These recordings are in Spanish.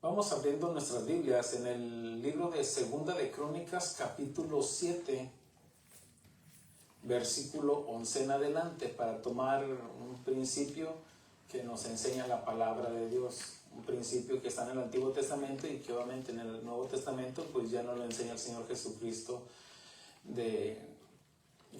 Vamos abriendo nuestras Biblias en el libro de Segunda de Crónicas, capítulo 7, versículo 11 en adelante, para tomar un principio que nos enseña la palabra de Dios. Un principio que está en el Antiguo Testamento y que obviamente en el Nuevo Testamento pues ya nos lo enseña el Señor Jesucristo de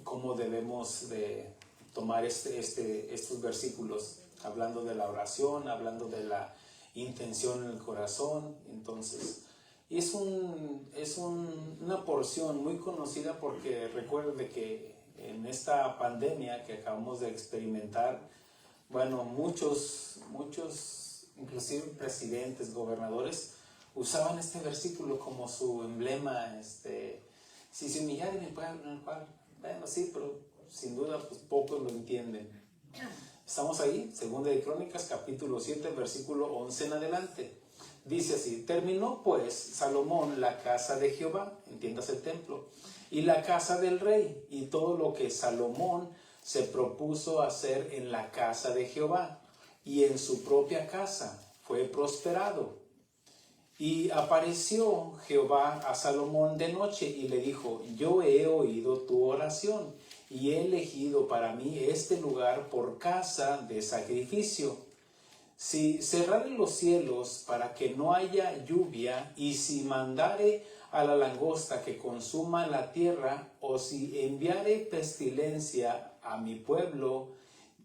cómo debemos de tomar estos versículos, hablando de la oración, hablando de la intención en el corazón. Entonces, es una porción muy conocida porque recuerde que en esta pandemia que acabamos de experimentar, bueno, muchos, inclusive presidentes, gobernadores, usaban este versículo como su emblema. Si se humillaren mi pueblo, en el cual, bueno, sí, pero sin duda pues pocos lo entienden. Estamos ahí, Segunda de Crónicas, capítulo 7, versículo 11 en adelante. Dice así: terminó pues Salomón la casa de Jehová, entiendas el templo, y la casa del rey, y todo lo que Salomón se propuso hacer en la casa de Jehová, y en su propia casa fue prosperado. Y apareció Jehová a Salomón de noche y le dijo: yo he oído tu oración y he elegido para mí este lugar por casa de sacrificio. Si cerrare los cielos para que no haya lluvia, y si mandare a la langosta que consuma la tierra, o si enviare pestilencia a mi pueblo,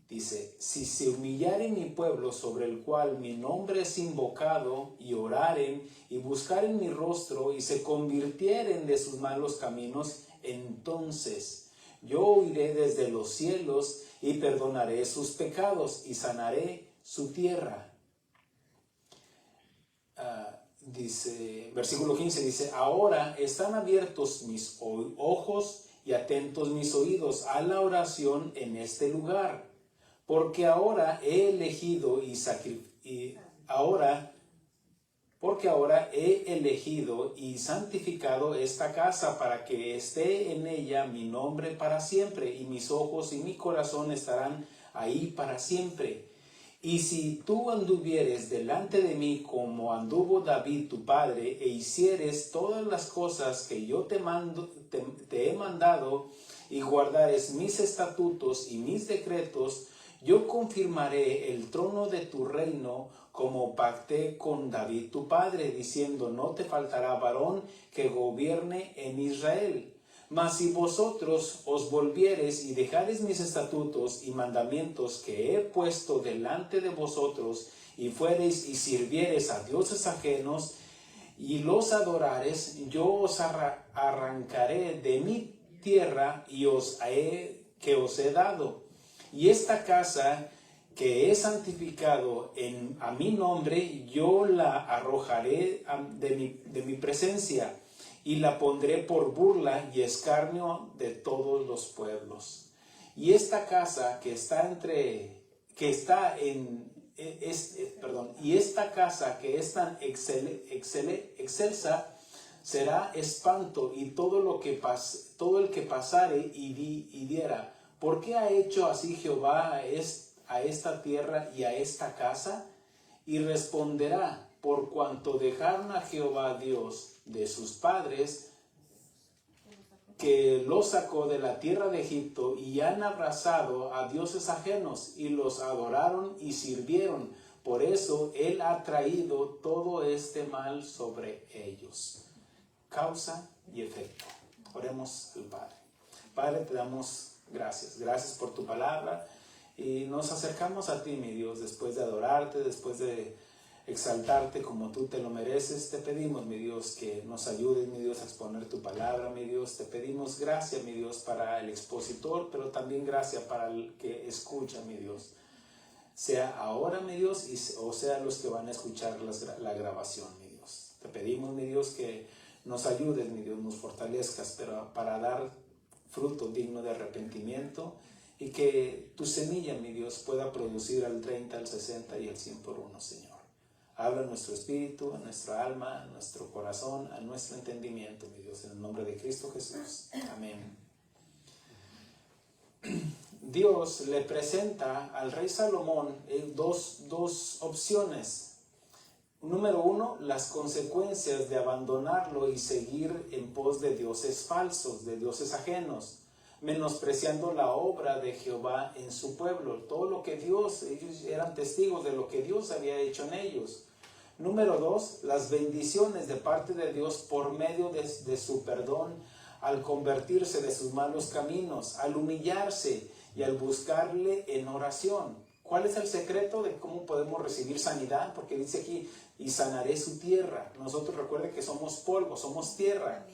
dice, si se humillare mi pueblo sobre el cual mi nombre es invocado, y oraren y buscaren mi rostro, y se convirtieren de sus malos caminos, entonces yo oiré desde los cielos y perdonaré sus pecados y sanaré su tierra. Dice, versículo 15 dice: ahora están abiertos mis ojos y atentos mis oídos a la oración en este lugar, porque ahora he elegido y santificado esta casa para que esté en ella mi nombre para siempre, y mis ojos y mi corazón estarán ahí para siempre. Y si tú anduvieres delante de mí como anduvo David tu padre, e hicieres todas las cosas que yo te he mandado, y guardares mis estatutos y mis decretos, yo confirmaré el trono de tu reino, como pacté con David tu padre, diciendo: no te faltará varón que gobierne en Israel. Mas si vosotros os volviereis y dejareis mis estatutos y mandamientos que he puesto delante de vosotros, y fuereis y sirviereis a dioses ajenos, y los adorares, yo os arrancaré de mi tierra y que os he dado. Y esta casa que he santificado a mi nombre, yo la arrojaré de mi presencia, y la pondré por burla y escarnio de todos los pueblos. Y esta casa y esta casa que es tan excelsa será espanto, y todo el que pasare y diera: ¿por qué ha hecho así Jehová a esta tierra y a esta casa? Y responderá: por cuanto dejaron a Jehová Dios de sus padres, que los sacó de la tierra de Egipto, y han abrazado a dioses ajenos, y los adoraron y sirvieron. Por eso Él ha traído todo este mal sobre ellos. Causa y efecto. Oremos al Padre. Padre, te damos gracias. Gracias por tu palabra. Y nos acercamos a ti, mi Dios, después de adorarte, después de exaltarte como tú te lo mereces. Te pedimos, mi Dios, que nos ayudes, mi Dios, a exponer tu palabra, mi Dios. Te pedimos gracia, mi Dios, para el expositor, pero también gracia para el que escucha, mi Dios. Sea ahora, mi Dios, o sea los que van a escuchar la grabación, mi Dios. Te pedimos, mi Dios, que nos ayudes, mi Dios, nos fortalezcas, pero para dar fruto digno de arrepentimiento, y que tu semilla, mi Dios, pueda producir al 30, al 60 y al 100 por uno, Señor. Habla a nuestro espíritu, a nuestra alma, a nuestro corazón, a nuestro entendimiento, mi Dios, en el nombre de Cristo Jesús. Amén. Dios le presenta al rey Salomón dos opciones. Número 1, las consecuencias de abandonarlo y seguir en pos de dioses falsos, de dioses ajenos, menospreciando la obra de Jehová en su pueblo. Todo lo que Dios, ellos eran testigos de lo que Dios había hecho en ellos. Número 2, las bendiciones de parte de Dios por medio de su perdón al convertirse de sus malos caminos, al humillarse y al buscarle en oración. ¿Cuál es el secreto de cómo podemos recibir sanidad? Porque dice aquí, y sanaré su tierra. Nosotros recuerden que somos polvo, somos tierra.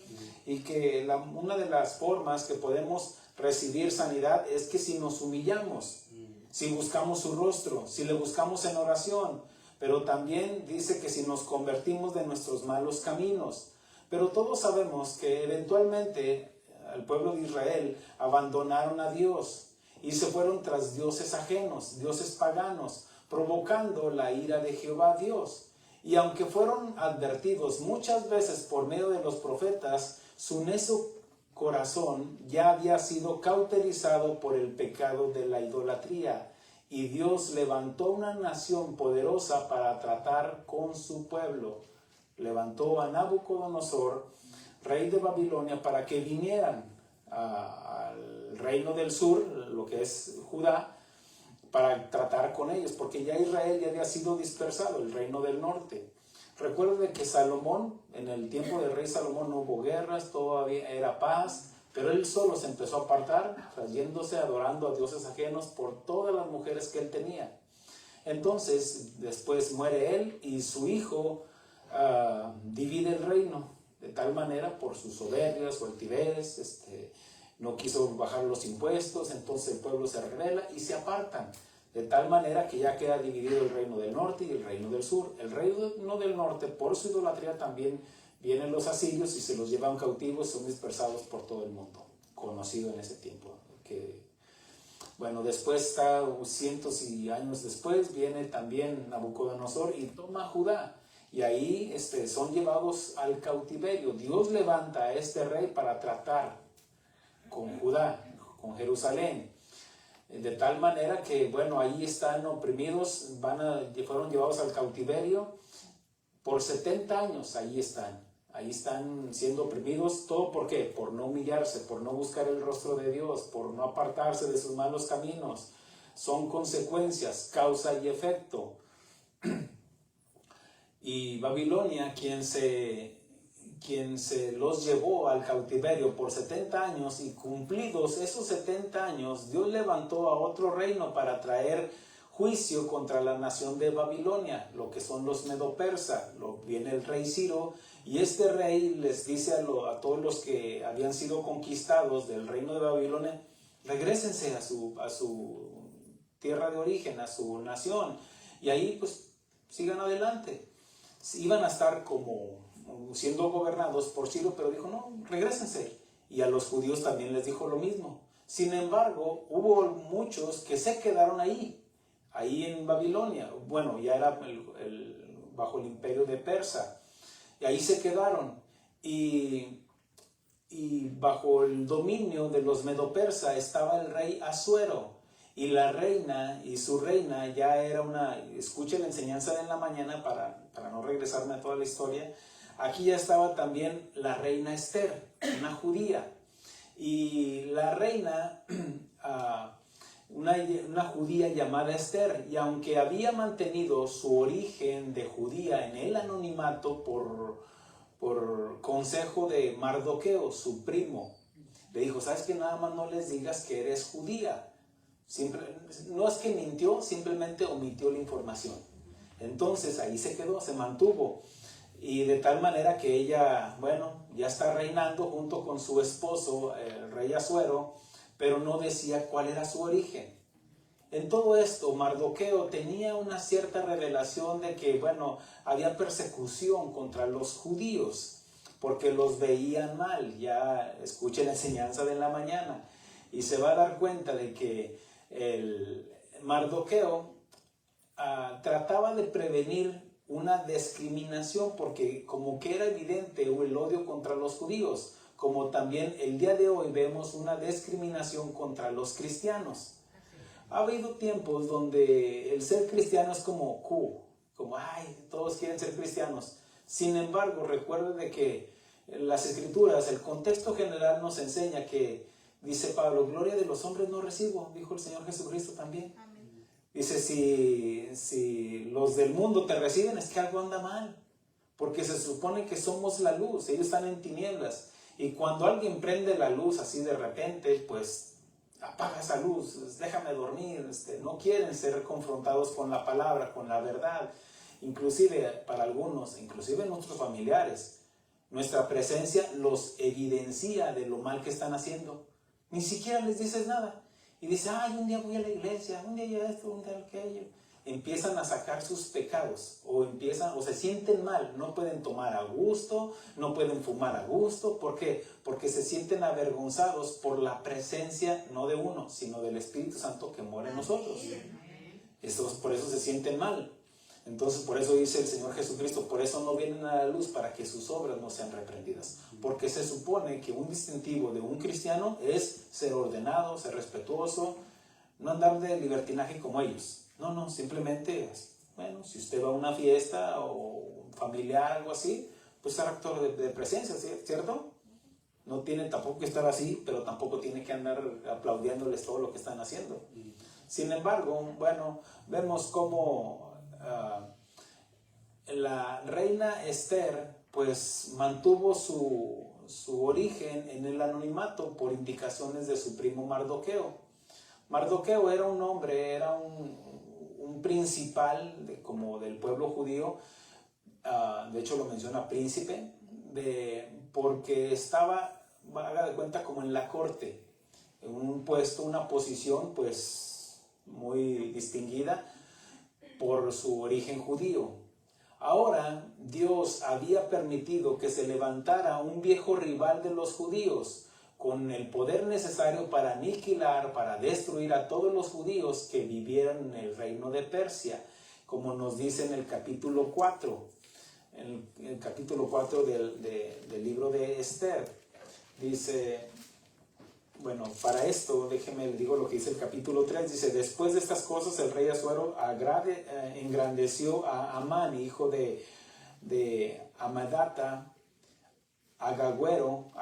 Y que una de las formas que podemos recibir sanidad es que si nos humillamos, si buscamos su rostro, si le buscamos en oración. Pero también dice que si nos convertimos de nuestros malos caminos. Pero todos sabemos que eventualmente al pueblo de Israel abandonaron a Dios y se fueron tras dioses ajenos, dioses paganos, provocando la ira de Jehová Dios. Y aunque fueron advertidos muchas veces por medio de los profetas, su necio corazón ya había sido cauterizado por el pecado de la idolatría. Y Dios levantó una nación poderosa para tratar con su pueblo. Levantó a Nabucodonosor, rey de Babilonia, para que vinieran al reino del sur, lo que es Judá, para tratar con ellos, porque ya Israel ya había sido dispersado, el reino del norte. Recuerden que Salomón, en el tiempo del rey Salomón no hubo guerras, todavía era paz, pero él solo se empezó a apartar, trayéndose, adorando a dioses ajenos por todas las mujeres que él tenía. Entonces, después muere él y su hijo divide el reino, de tal manera por su soberbia, su altivez, no quiso bajar los impuestos, entonces el pueblo se rebela y se apartan, de tal manera que ya queda dividido el reino del norte y el reino del sur. El reino del norte, por su idolatría, también vienen los asirios y se los llevan cautivos, son dispersados por todo el mundo, conocido en ese tiempo. Bueno, después está cientos y años después, viene también Nabucodonosor y toma Judá. Y ahí son llevados al cautiverio. Dios levanta a este rey para tratar con Judá, con Jerusalén. De tal manera que, bueno, ahí están oprimidos, fueron llevados al cautiverio por 70 años, ahí están siendo oprimidos. ¿Todo por qué? Por no humillarse, por no buscar el rostro de Dios, por no apartarse de sus malos caminos. Son consecuencias, causa y efecto. Y Babilonia, quien se los llevó al cautiverio por 70 años, y cumplidos esos 70 años, Dios levantó a otro reino para traer juicio contra la nación de Babilonia, lo que son los medo-persa. Viene el rey Ciro, y este rey les dice a todos los que habían sido conquistados del reino de Babilonia, regrésense a su tierra de origen, a su nación, y ahí pues sigan adelante. Iban a estar como siendo gobernados por Ciro, pero dijo, no, regrésense. Y a los judíos también les dijo lo mismo. Sin embargo, hubo muchos que se quedaron ahí en Babilonia. Bueno, ya era bajo el imperio de Persa. Y ahí se quedaron. Y bajo el dominio de los medo-persa estaba el rey Asuero. Y la reina y su reina ya era escuchen la enseñanza de en la mañana para no regresarme a toda la historia. Aquí ya estaba también la reina Esther, una judía. Y la reina, una judía llamada Esther, y aunque había mantenido su origen de judía en el anonimato por consejo de Mardoqueo, su primo, le dijo, ¿sabes qué? Nada más no les digas que eres judía. No es que mintió, simplemente omitió la información. Entonces ahí se quedó, se mantuvo. Y de tal manera que ella, bueno, ya está reinando junto con su esposo, el rey Asuero, pero no decía cuál era su origen. En todo esto, Mardoqueo tenía una cierta revelación de que, bueno, había persecución contra los judíos, porque los veían mal. Ya escuche la enseñanza de la mañana. Y se va a dar cuenta de que el Mardoqueo trataba de prevenir una discriminación, porque como que era evidente el odio contra los judíos, como también el día de hoy vemos una discriminación contra los cristianos. Ha habido tiempos donde el ser cristiano es como cool, como, ay, todos quieren ser cristianos. Sin embargo, recuerde de que las Escrituras, el contexto general nos enseña que, dice Pablo, gloria de los hombres no recibo, dijo el Señor Jesucristo también. Amén. Dice, si los del mundo te reciben, es que algo anda mal, porque se supone que somos la luz, ellos están en tinieblas. Y cuando alguien prende la luz así de repente, pues apaga esa luz, déjame dormir, no quieren ser confrontados con la palabra, con la verdad. Inclusive para algunos, inclusive nuestros familiares, nuestra presencia los evidencia de lo mal que están haciendo. Ni siquiera les dices nada. Y dice, ay, un día voy a la iglesia, un día esto, un día aquello. Empiezan a sacar sus pecados o se sienten mal, no pueden tomar a gusto, no pueden fumar a gusto. ¿Por qué? Porque se sienten avergonzados por la presencia no de uno, sino del Espíritu Santo que mora en nosotros. Por eso se sienten mal. Entonces, por eso dice el Señor Jesucristo, por eso no vienen a la luz, para que sus obras no sean reprendidas. Porque se supone que un distintivo de un cristiano es ser ordenado, ser respetuoso, no andar de libertinaje como ellos. No, simplemente, bueno, si usted va a una fiesta o familiar, algo así, pues ser actor de presencia, ¿cierto? No tiene tampoco que estar así, pero tampoco tiene que andar aplaudiéndoles todo lo que están haciendo. Sin embargo, bueno, vemos cómo la reina Esther pues mantuvo su origen en el anonimato por indicaciones de su primo Mardoqueo. Mardoqueo era un hombre, era un principal como del pueblo judío, de hecho lo menciona príncipe, porque estaba, haga de cuenta, como en la corte, en un puesto, una posición pues muy distinguida por su origen judío. Ahora Dios había permitido que se levantara un viejo rival de los judíos con el poder necesario para aniquilar, para destruir a todos los judíos que vivieran en el reino de Persia, como nos dice en el capítulo 4, en el capítulo 4 del libro de Esther. Dice, bueno, para esto, déjeme le digo lo que dice el capítulo 3, dice, después de estas cosas el rey Asuero engrandeció a Amán, hijo de Amadata, Agagüeo,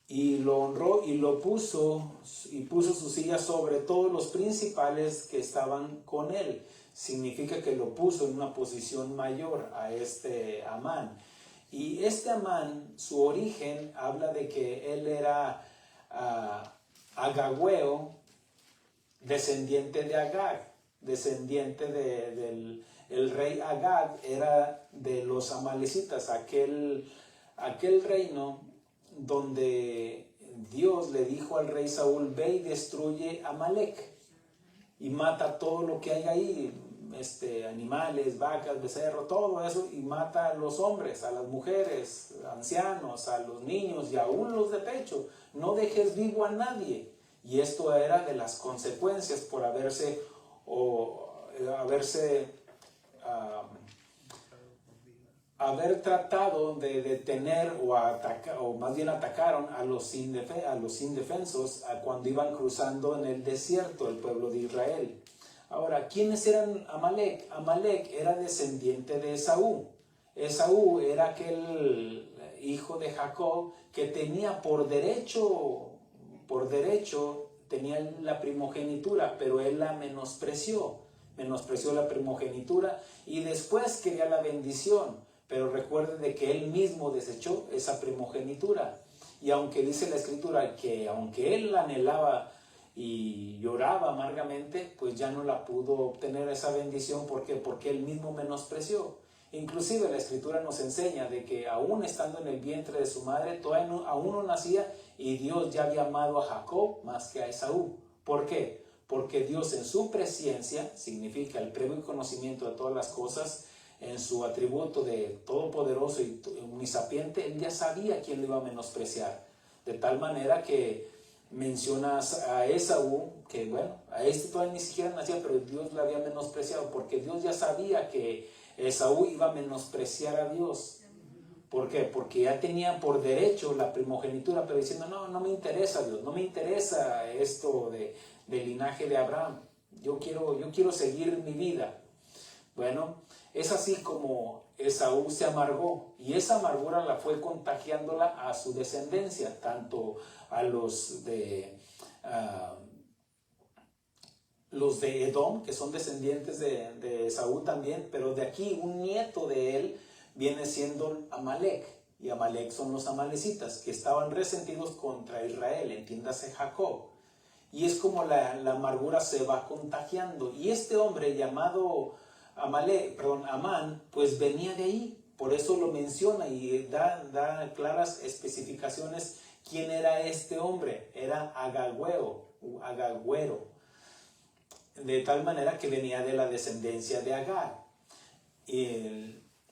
y lo honró y puso su silla sobre todos los principales que estaban con él. Significa que lo puso en una posición mayor a este Amán. Y este Amán, su origen, habla de que él era Agagüeo, descendiente de Agag, descendiente del rey Agag, era de los amalecitas, aquel reino donde Dios le dijo al rey Saúl, ve y destruye Amalek y mata todo lo que hay ahí, animales, vacas, becerros, todo eso, y mata a los hombres, a las mujeres, ancianos, a los niños y aún los de pecho. No dejes vivo a nadie. Y esto era de las consecuencias por haber tratado de detener o más bien atacaron a los indefensos cuando iban cruzando en el desierto el pueblo de Israel. Ahora, ¿quiénes eran Amalek? Amalek era descendiente de Esaú. Esaú era aquel hijo de Jacob que tenía por derecho tenía la primogenitura, pero él la menospreció la primogenitura y después quería la bendición. Pero recuerden de que él mismo desechó esa primogenitura. Y aunque dice la Escritura que aunque él la anhelaba y lloraba amargamente, pues ya no la pudo obtener esa bendición. ¿Por qué? Porque él mismo menospreció. Inclusive la Escritura nos enseña de que aún estando en el vientre de su madre, aún no nacía y Dios ya había amado a Jacob más que a Esaú. ¿Por qué? Porque Dios en su presciencia, significa el previo conocimiento de todas las cosas, en su atributo de todopoderoso y omnisapiente, él ya sabía quién lo iba a menospreciar. De tal manera que mencionas a Esaú, que bueno, a todavía ni siquiera nacía, pero Dios lo había menospreciado, porque Dios ya sabía que Esaú iba a menospreciar a Dios. ¿Por qué? Porque ya tenía por derecho la primogenitura, pero diciendo, no me interesa Dios, no me interesa esto del linaje de Abraham, yo quiero seguir mi vida. Bueno, es así como Esaú se amargó, y esa amargura la fue contagiándola a su descendencia, tanto a los de Edom, que son descendientes de Esaú también, pero de aquí un nieto de él viene siendo Amalek, y Amalek son los amalecitas, que estaban resentidos contra Israel, entiéndase Jacob. Y es como la amargura se va contagiando. Y este hombre llamado Amán, pues venía de ahí. Por eso lo menciona y da claras especificaciones quién era este hombre. Era agagüero. De tal manera que venía de la descendencia de Agar.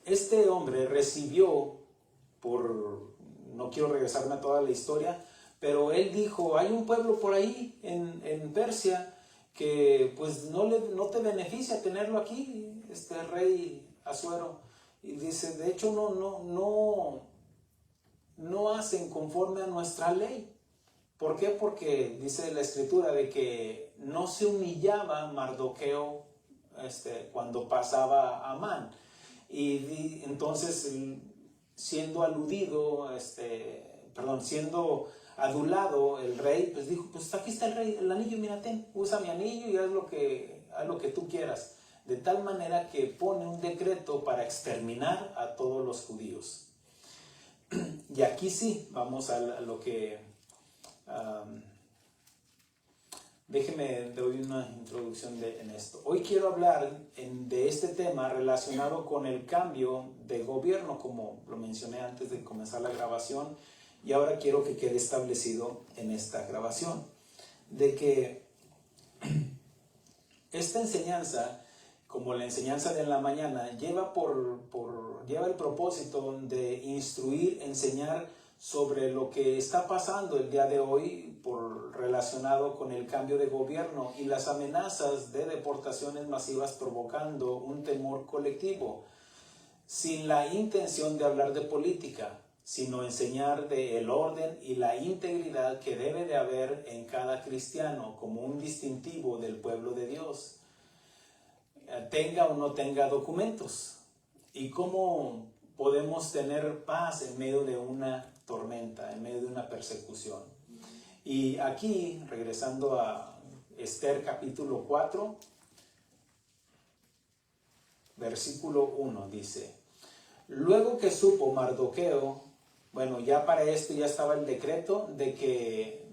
Este hombre recibió, no quiero regresarme a toda la historia, pero él dijo, hay un pueblo por ahí en Persia que pues no te beneficia tenerlo aquí, este rey Asuero. Y dice, de hecho no hacen conforme a nuestra ley. ¿Por qué? Porque dice la escritura de que no se humillaba Mardoqueo cuando pasaba Amán. Y entonces, siendo adulado el rey, pues dijo, pues aquí está el anillo, mira, usa mi anillo y haz lo que tú quieras. De tal manera que pone un decreto para exterminar a todos los judíos. Y aquí sí, vamos a lo que... déjeme doy una introducción en esto. Hoy quiero hablar de este tema relacionado con el cambio de gobierno, como lo mencioné antes de comenzar la grabación, y ahora quiero que quede establecido en esta grabación, de que esta enseñanza, como la enseñanza de la mañana, lleva el propósito de instruir, enseñar sobre lo que está pasando el día de hoy relacionado con el cambio de gobierno y las amenazas de deportaciones masivas provocando un temor colectivo, sin la intención de hablar de política, sino enseñar del orden y la integridad que debe de haber en cada cristiano como un distintivo del pueblo de Dios, tenga o no tenga documentos, y cómo podemos tener paz en medio de una tormenta, en medio de una persecución. Y aquí, regresando a Esther capítulo 4, versículo 1, dice: luego que supo Mardoqueo, bueno, ya para esto ya estaba el decreto de que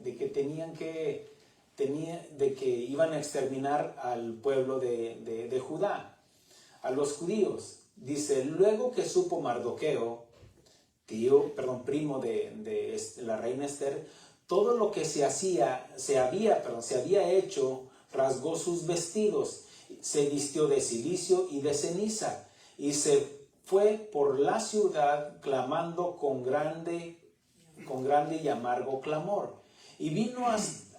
iban a exterminar al pueblo de Judá, a los judíos. Dice, luego que supo Mardoqueo, primo de la reina Esther, todo lo que se había hecho, rasgó sus vestidos, se vistió de cilicio y de ceniza, y se fue por la ciudad clamando con grande y amargo clamor. Y vino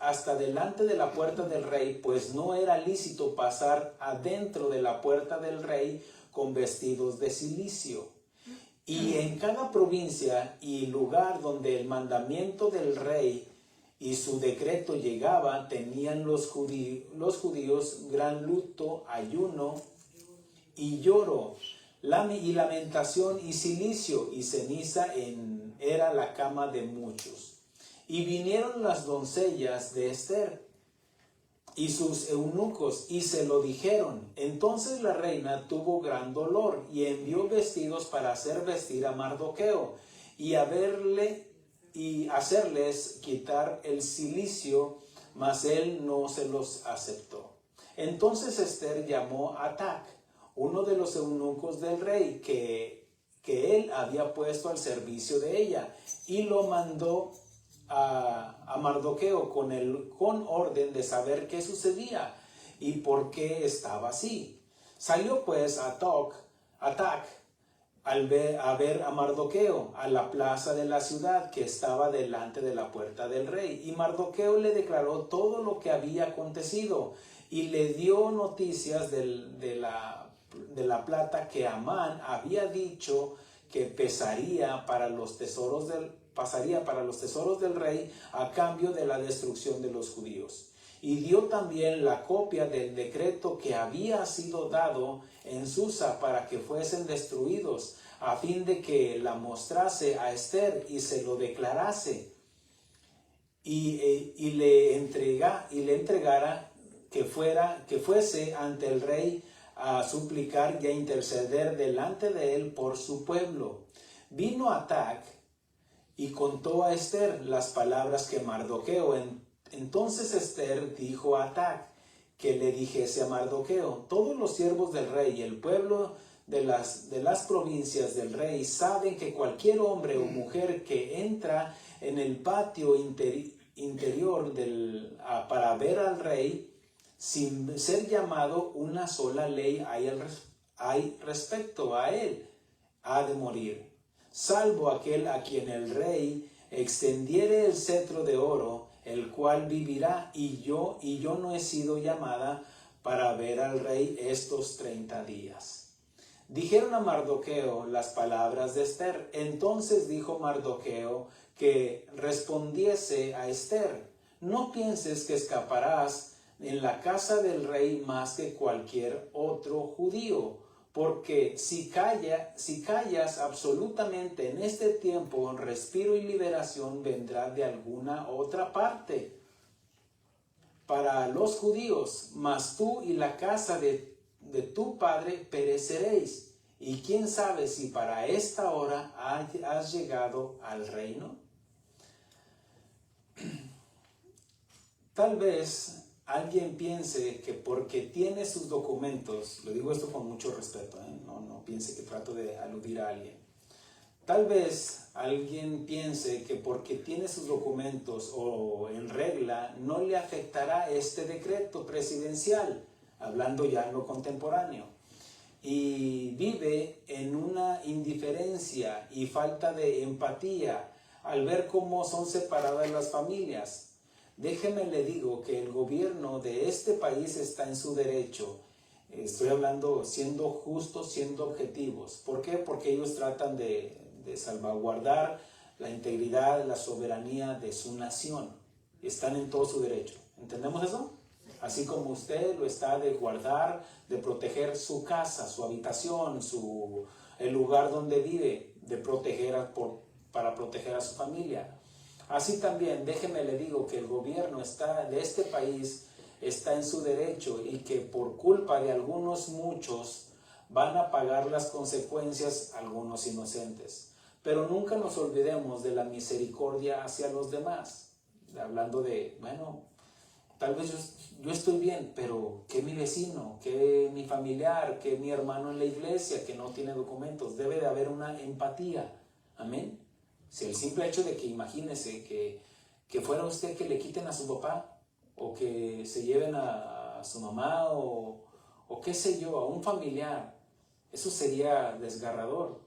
hasta delante de la puerta del rey, pues no era lícito pasar adentro de la puerta del rey con vestidos de cilicio. Y en cada provincia y lugar donde el mandamiento del rey y su decreto llegaba, tenían los judíos gran luto, ayuno y lloro, y lamentación y cilicio y ceniza era la cama de muchos. Y vinieron las doncellas de Esther y sus eunucos y se lo dijeron. Entonces la reina tuvo gran dolor y envió vestidos para hacer vestir a Mardoqueo y hacerles quitar el cilicio, mas él no se los aceptó. Entonces Esther llamó a Atac, uno de los eunucos del rey que él había puesto al servicio de ella, y lo mandó a Mardoqueo con orden de saber qué sucedía y por qué estaba así. Salió pues Atac a ver a Mardoqueo a la plaza de la ciudad que estaba delante de la puerta del rey, y Mardoqueo le declaró todo lo que había acontecido y le dio noticias de la plata que Amán había dicho que pasaría para los tesoros del rey a cambio de la destrucción de los judíos. y dio también la copia del decreto que había sido dado en Susa para que fuesen destruidos, a fin de que la mostrase a Esther y se lo declarase, y le entregara que fuese ante el rey a suplicar y a interceder delante de él por su pueblo. Vino Atac y contó a Esther las palabras que Mardoqueo. Entonces Esther dijo a Atac que le dijese a Mardoqueo: todos los siervos del rey y el pueblo de las provincias del rey saben que cualquier hombre o mujer que entra en el patio interior para ver al rey, sin ser llamado, una sola ley hay respecto a él: ha de morir, salvo aquel a quien el rey extendiere el cetro de oro, el cual vivirá, y yo no he sido llamada para ver al rey estos 30 días. Dijeron a Mardoqueo las palabras de Esther. Entonces dijo Mardoqueo que respondiese a Esther: no pienses que escaparás en la casa del rey más que cualquier otro judío, porque si callas absolutamente en este tiempo, respiro y liberación vendrá de alguna otra parte para los judíos, mas tú y la casa de tu padre pereceréis. Y quién sabe si para esta hora has llegado al reino. Tal vez alguien piense que porque tiene sus documentos, lo digo esto con mucho respeto, no piense que trato de aludir a alguien. Tal vez alguien piense que porque tiene sus documentos o en regla, no le afectará este decreto presidencial, hablando ya en lo contemporáneo, y vive en una indiferencia y falta de empatía al ver cómo son separadas las familias. Déjeme le digo que el gobierno de este país está en su derecho. Estoy hablando siendo justos, siendo objetivos. ¿Por qué? Porque ellos tratan de salvaguardar la integridad, la soberanía de su nación. Están en todo su derecho. ¿Entendemos eso? Así como usted lo está de guardar, de proteger su casa, su habitación, el lugar donde vive, de para proteger a su familia. Así también, déjeme le digo que el gobierno de este país está en su derecho, y que por culpa de muchos, van a pagar las consecuencias algunos inocentes. Pero nunca nos olvidemos de la misericordia hacia los demás. Hablando de, tal vez yo estoy bien, pero ¿qué mi vecino? ¿Qué mi familiar? ¿Qué mi hermano en la iglesia que no tiene documentos? Debe de haber una empatía. Amén. Si el simple hecho de que imagínese que fuera usted que le quiten a su papá, o que se lleven a su mamá, o qué sé yo, a un familiar, eso sería desgarrador.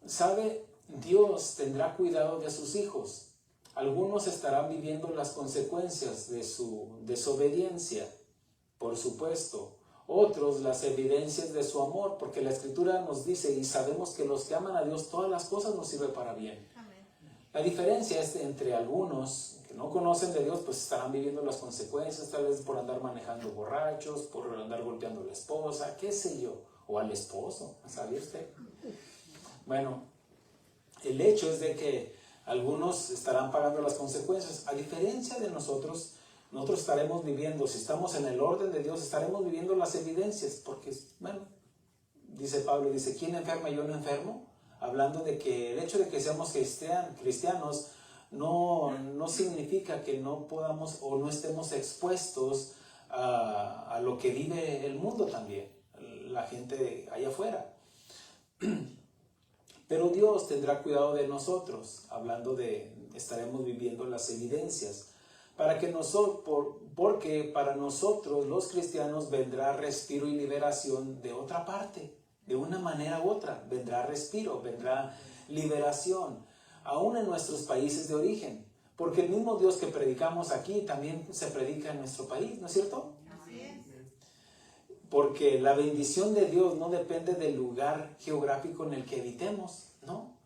¿Sabe? Dios tendrá cuidado de sus hijos. Algunos estarán viviendo las consecuencias de su desobediencia, por supuesto. Otros las evidencias de su amor, porque la Escritura nos dice, y sabemos que los que aman a Dios, todas las cosas nos sirven para bien. Amén. La diferencia es entre algunos que no conocen de Dios, pues estarán viviendo las consecuencias, tal vez por andar manejando borrachos, por andar golpeando a la esposa, qué sé yo, o al esposo, ¿sabe usted? Bueno, el hecho es de que algunos estarán pagando las consecuencias. A diferencia de nosotros estaremos viviendo, si estamos en el orden de Dios, estaremos viviendo las evidencias, porque, dice Pablo, dice, ¿quién enferma y yo no enfermo? Hablando de que el hecho de que seamos cristianos no significa que no podamos o no estemos expuestos a lo que vive el mundo también, la gente allá afuera. Pero Dios tendrá cuidado de nosotros, hablando de estaremos viviendo las evidencias, porque para nosotros los cristianos vendrá respiro y liberación de otra parte, de una manera u otra, vendrá respiro, vendrá liberación, aún en nuestros países de origen, porque el mismo Dios que predicamos aquí también se predica en nuestro país, ¿no es cierto? Así es. Porque la bendición de Dios no depende del lugar geográfico en el que habitemos, ¿no?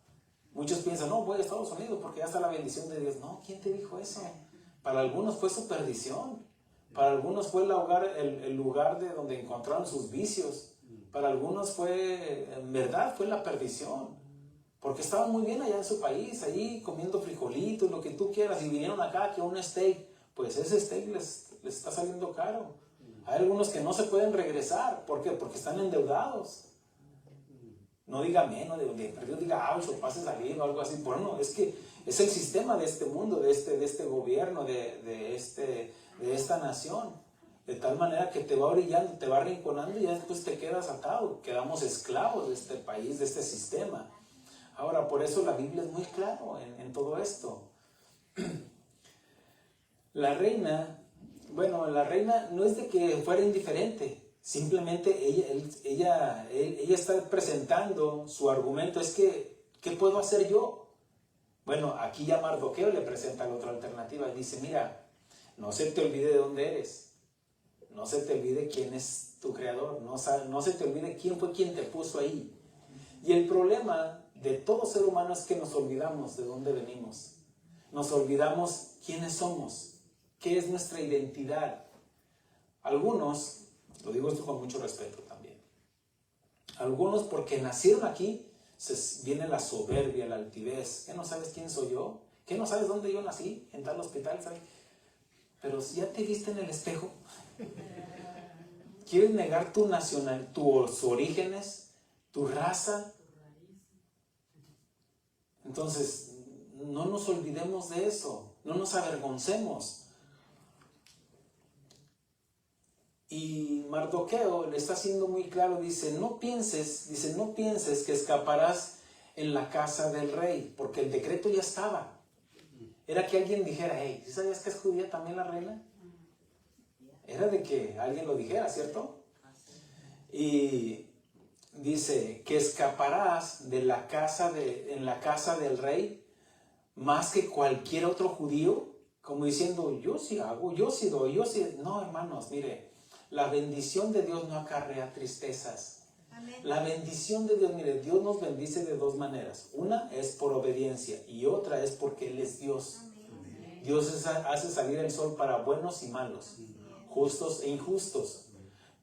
Muchos piensan, no, voy a Estados Unidos porque ya está la bendición de Dios. No, ¿quién te dijo eso? para algunos fue su perdición, para algunos fue el lugar de donde encontraron sus vicios, para algunos fue, en verdad, fue la perdición, porque estaban muy bien allá en su país, ahí comiendo frijolitos, lo que tú quieras, y vinieron acá que un steak, pues ese steak les está saliendo caro. Hay algunos que no se pueden regresar, ¿por qué? Porque están endeudados. No diga menos, diga ouch, o pase salir o algo así. Bueno, es que es el sistema de este mundo, de este gobierno, de esta nación. De tal manera que te va orillando, te va arrinconando y ya después te quedas atado. Quedamos esclavos de este país, de este sistema. Ahora, por eso la Biblia es muy claro en todo esto. La reina no es de que fuera indiferente. Simplemente ella está presentando su argumento. Es que, ¿qué puedo hacer yo? Bueno, aquí ya Mardoqueo le presenta la otra alternativa. Dice, mira, no se te olvide de dónde eres. No se te olvide quién es tu creador. No se te olvide quién fue quien te puso ahí. Y el problema de todo ser humano es que nos olvidamos de dónde venimos. Nos olvidamos quiénes somos. ¿Qué es nuestra identidad? Algunos, lo digo esto con mucho respeto también, algunos porque nacieron aquí, viene la soberbia, la altivez. ¿Qué no sabes quién soy yo? ¿Qué no sabes dónde yo nací? En tal hospital, ¿sabes? Pero si ya te viste en el espejo, ¿quieres negar tu nacional, tus orígenes, tu raza? Entonces, no nos olvidemos de eso, no nos avergoncemos. Y Mardoqueo le está haciendo muy claro, dice, no pienses que escaparás en la casa del rey, porque el decreto ya estaba. Era que alguien dijera, hey, ¿sí sabías que es judía también la reina? Era de que alguien lo dijera, ¿cierto? Y dice que escaparás en la casa del rey más que cualquier otro judío, como diciendo, yo sí hago, yo sí doy, yo sí. No, hermanos, mire, la bendición de Dios no acarrea tristezas. Amén. La bendición de Dios, mire, Dios nos bendice de dos maneras. Una es por obediencia y otra es porque Él es Dios. Amén. Dios hace salir el sol para buenos y malos, justos e injustos.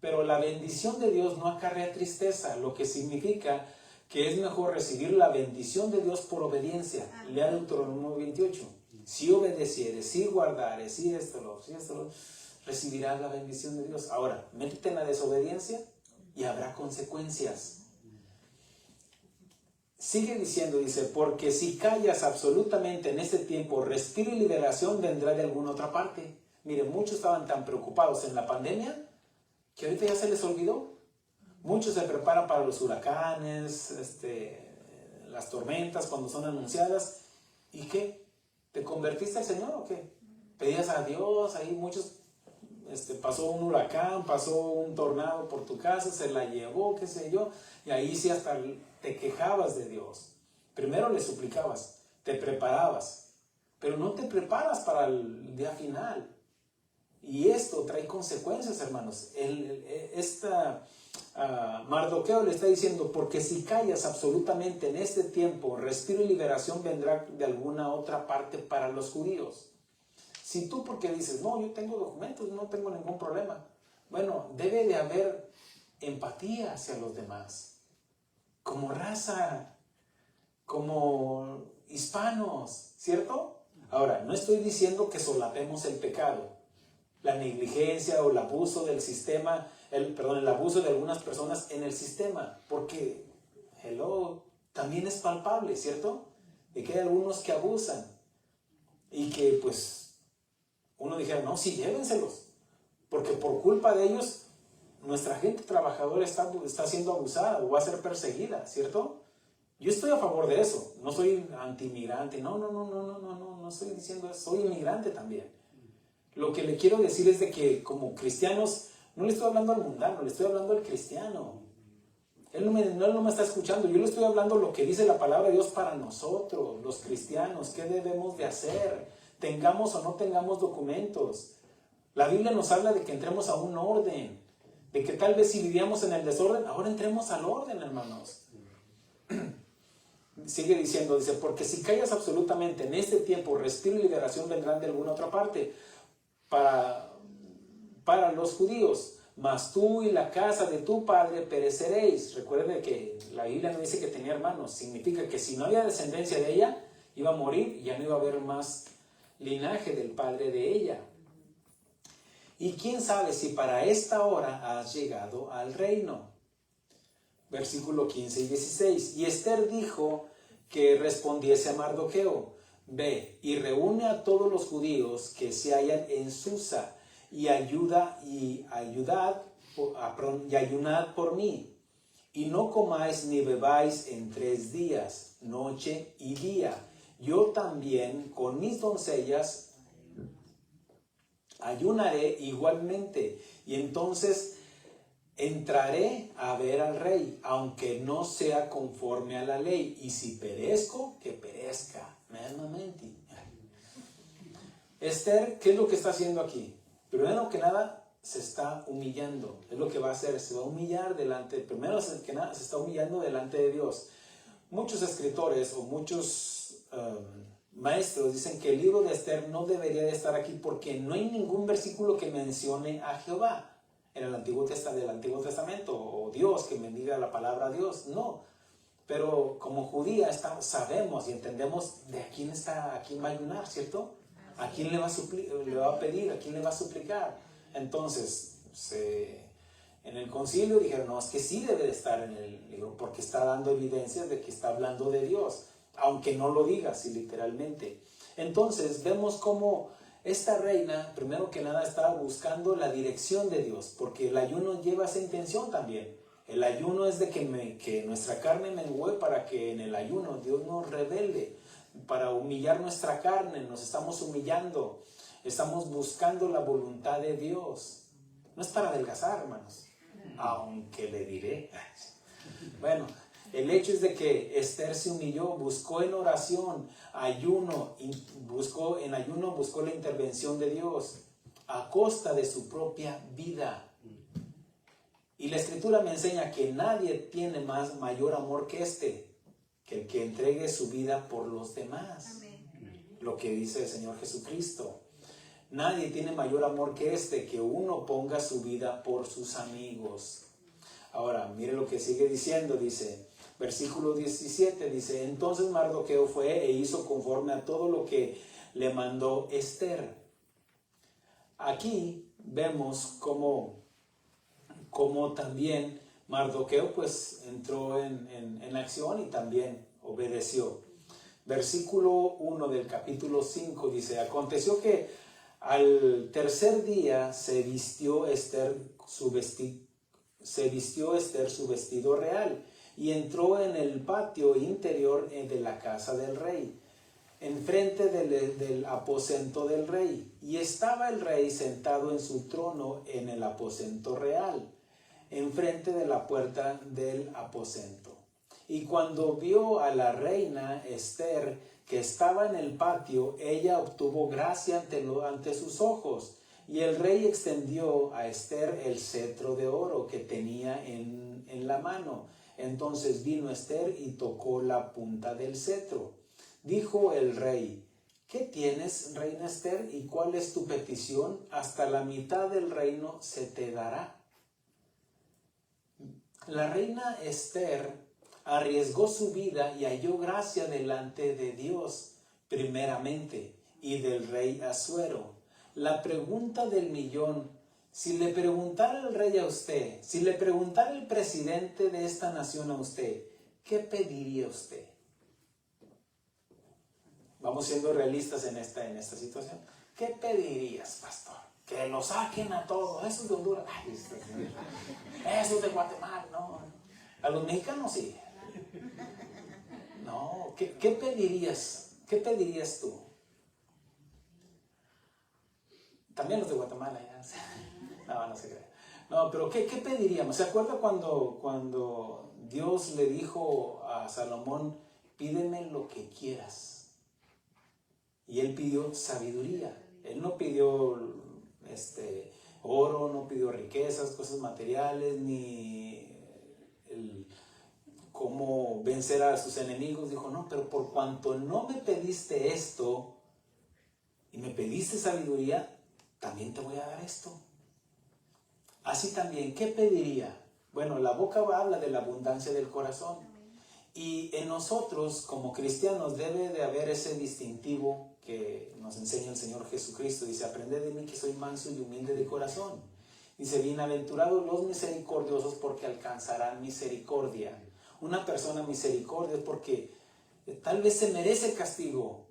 Pero la bendición de Dios no acarrea tristeza, lo que significa que es mejor recibir la bendición de Dios por obediencia. Lea Deuteronomio 28. Si obedecieres, si guardares, si esto, recibirás la bendición de Dios. Ahora, métete en la desobediencia y habrá consecuencias. Sigue diciendo, dice, porque si callas absolutamente en este tiempo, respiro y liberación vendrá de alguna otra parte. Mire, muchos estaban tan preocupados en la pandemia que ahorita ya se les olvidó. Muchos se preparan para los huracanes, las tormentas cuando son anunciadas. ¿Y qué? ¿Te convertiste al Señor o qué? Pedías a Dios, ahí muchos, pasó un huracán, pasó un tornado por tu casa, se la llevó, qué sé yo, y ahí sí hasta te quejabas de Dios. Primero le suplicabas, te preparabas, pero no te preparas para el día final. Y esto trae consecuencias, hermanos. Mardoqueo le está diciendo, porque si callas absolutamente en este tiempo, respiro y liberación vendrá de alguna otra parte para los judíos. Si tú porque dices, no, yo tengo documentos, no tengo ningún problema. Bueno, debe de haber empatía hacia los demás. Como raza, como hispanos, ¿cierto? Ahora, no estoy diciendo que solapemos el pecado, la negligencia o el abuso del sistema, el abuso de algunas personas en el sistema, porque, también es palpable, ¿cierto? De que hay algunos que abusan y que, pues, uno dijera, no, sí, llévenselos, porque por culpa de ellos, nuestra gente trabajadora está siendo abusada o va a ser perseguida, ¿cierto? Yo estoy a favor de eso, no soy anti-inmigrante, no estoy diciendo eso, soy inmigrante también. Lo que le quiero decir es de que como cristianos, no le estoy hablando al mundano, le estoy hablando al cristiano. Él no me está escuchando, yo le estoy hablando lo que dice la palabra de Dios para nosotros, los cristianos, qué debemos de hacer, tengamos o no tengamos documentos. La Biblia nos habla de que entremos a un orden, de que tal vez si vivíamos en el desorden, ahora entremos al orden, hermanos. sigue diciendo, dice, porque si callas absolutamente en este tiempo, respiro y liberación vendrán de alguna otra parte para los judíos, mas tú y la casa de tu padre pereceréis. Recuerde que la Biblia no dice que tenía hermanos, significa que si no había descendencia de ella, iba a morir y ya no iba a haber más linaje del padre de ella. Y quién sabe si para esta hora has llegado al reino. Versículo 15 y 16. Y Esther dijo que respondiese a Mardoqueo: ve y reúne a todos los judíos que se hallan en Susa y ayunad por mí. Y no comáis ni bebáis en 3 días, noche y día. Yo también con mis doncellas ayunaré igualmente, y entonces entraré a ver al rey, aunque no sea conforme a la ley, y si perezco, que perezca. Esther, ¿qué es lo que está haciendo aquí? Primero que nada, se está humillando. Es lo que va a hacer, se va a humillar primero que nada, se está humillando delante de Dios. Muchos escritores o muchos maestros dicen que el libro de Esther no debería de estar aquí porque no hay ningún versículo que mencione a Jehová en el Antiguo Testamento, o Dios, que bendiga la palabra Dios, no. Pero como judía sabemos y entendemos de a quién va a ayunar, ¿cierto? ¿A quién le va a pedir? ¿A quién le va a suplicar? Entonces, en el concilio dijeron, no, es que sí debe de estar en el libro, porque está dando evidencias de que está hablando de Dios, aunque no lo diga así literalmente. Entonces, vemos cómo esta reina, primero que nada, estaba buscando la dirección de Dios, porque el ayuno lleva esa intención también. El ayuno es de que nuestra carne mengue, para que en el ayuno Dios nos revele, para humillar nuestra carne. Nos estamos humillando, estamos buscando la voluntad de Dios. No es para adelgazar, hermanos, aunque le diré. Bueno, el hecho es de que Esther se humilló, buscó en oración, buscó la intervención de Dios a costa de su propia vida. Y la Escritura me enseña que nadie tiene mayor amor que el que entregue su vida por los demás. Amén. Lo que dice el Señor Jesucristo. Nadie tiene mayor amor que que uno ponga su vida por sus amigos. Ahora, mire lo que sigue diciendo, dice, versículo 17, dice, entonces Mardoqueo fue e hizo conforme a todo lo que le mandó Esther. Aquí vemos cómo también Mardoqueo pues entró en acción y también obedeció. Versículo 1 del capítulo 5 dice, aconteció que al tercer día se vistió Esther su vestido real y entró en el patio interior de la casa del rey, enfrente del aposento del rey. Y estaba el rey sentado en su trono en el aposento real, enfrente de la puerta del aposento. Y cuando vio a la reina Esther que estaba en el patio, ella obtuvo gracia ante sus ojos. Y el rey extendió a Esther el cetro de oro que tenía en la mano. Entonces vino Esther y tocó la punta del cetro. Dijo el rey, ¿qué tienes, reina Esther? ¿Y cuál es tu petición? Hasta la mitad del reino se te dará. La reina Esther arriesgó su vida y halló gracia delante de Dios, primeramente, y del rey Asuero. La pregunta del millón, si le preguntara el rey a usted, si le preguntara el presidente de esta nación a usted, ¿qué pediría usted? Vamos siendo realistas en esta situación. ¿Qué pedirías, pastor? Que lo saquen a todos. Esos de Honduras, esos de Guatemala, no. A los mexicanos sí. No, ¿qué pedirías? ¿Qué pedirías tú? También los de Guatemala, ya. No se cree. No, pero ¿qué pediríamos? ¿Se acuerda cuando Dios le dijo a Salomón, pídeme lo que quieras? Y él pidió sabiduría. Él no pidió oro, no pidió riquezas, cosas materiales, ni cómo o vencer a sus enemigos, dijo, no, pero por cuanto no me pediste esto y me pediste sabiduría, también te voy a dar esto. Así también, ¿qué pediría? Bueno, la boca habla de la abundancia del corazón. Y en nosotros, como cristianos, debe de haber ese distintivo que nos enseña el Señor Jesucristo. Dice, aprended de mí que soy manso y humilde de corazón. Dice, bienaventurados los misericordiosos porque alcanzarán misericordia. Una persona misericordia es porque tal vez se merece el castigo,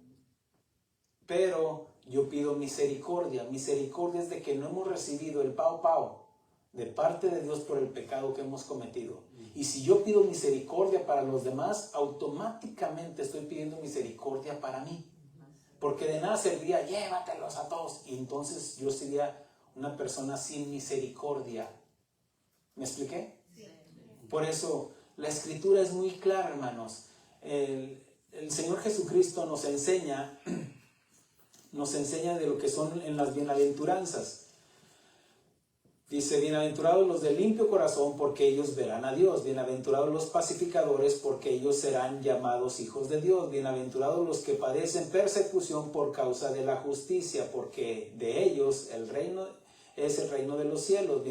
pero yo pido misericordia. Misericordia es de que no hemos recibido el pau de parte de Dios por el pecado que hemos cometido. Y si yo pido misericordia para los demás, automáticamente estoy pidiendo misericordia para mí. Porque de nada serviría, llévatelos a todos. Y entonces yo sería una persona sin misericordia. ¿Me expliqué? Sí. Por eso la Escritura es muy clara, hermanos. El Señor Jesucristo nos enseña de lo que son en las bienaventuranzas. Dice, bienaventurados los de limpio corazón, porque ellos verán a Dios. Bienaventurados los pacificadores, porque ellos serán llamados hijos de Dios. Bienaventurados los que padecen persecución por causa de la justicia, porque de ellos el reino es el reino de los cielos.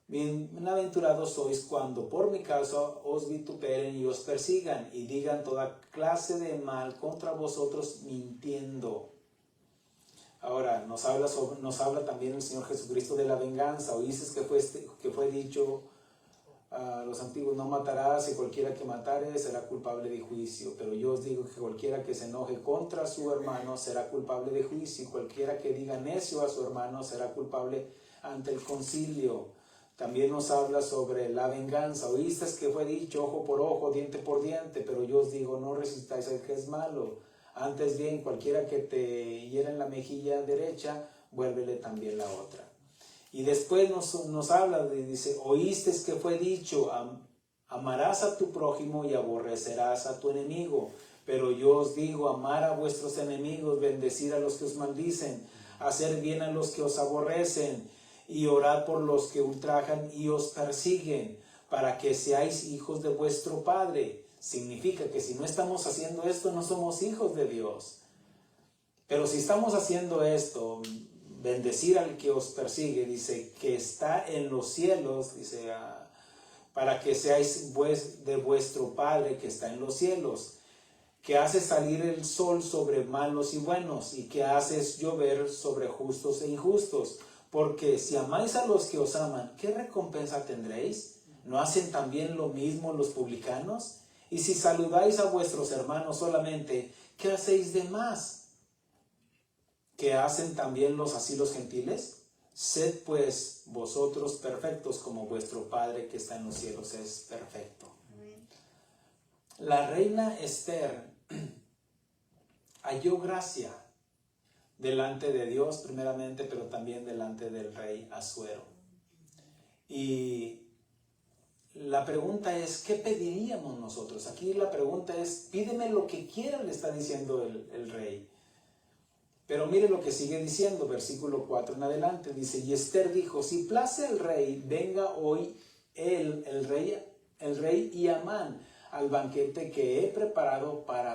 Bienaventurados sois cuando por mi causa os vituperen y os persigan, y digan toda clase de mal contra vosotros mintiendo. Ahora, nos habla también el Señor Jesucristo de la venganza. Oíste que fue dicho a los antiguos, no matarás, y cualquiera que matare será culpable de juicio. Pero yo os digo que cualquiera que se enoje contra su hermano será culpable de juicio, y cualquiera que diga necio a su hermano será culpable ante el concilio. También nos habla sobre la venganza. Oíste que fue dicho ojo por ojo, diente por diente, pero yo os digo, no resistáis al que es malo. Antes bien, cualquiera que te hiera en la mejilla derecha, vuélvele también la otra. Y después nos habla, dice, oíste que fue dicho, amarás a tu prójimo y aborrecerás a tu enemigo. Pero yo os digo, amar a vuestros enemigos, bendecir a los que os maldicen, hacer bien a los que os aborrecen, y orad por los que ultrajan y os persiguen, para que seáis hijos de vuestro Padre. Significa que si no estamos haciendo esto, no somos hijos de Dios. Pero si estamos haciendo esto, bendecir al que os persigue, dice, que está en los cielos, dice, para que seáis de vuestro Padre que está en los cielos, que hace salir el sol sobre malos y buenos, y que haces llover sobre justos e injustos. Porque si amáis a los que os aman, ¿qué recompensa tendréis? ¿No hacen también lo mismo los publicanos? Y si saludáis a vuestros hermanos solamente, ¿qué hacéis de más? ¿Qué hacen también los gentiles? Sed pues vosotros perfectos como vuestro Padre que está en los cielos es perfecto. Amén. La reina Esther halló gracia delante de Dios primeramente, pero también delante del rey Asuero. Y la pregunta es, ¿qué pediríamos nosotros? Aquí la pregunta es, pídeme lo que quieras, le está diciendo el rey. Pero mire lo que sigue diciendo, versículo 4 en adelante. Dice, y Esther dijo, si place al rey, venga hoy el rey y Amán al banquete que he preparado para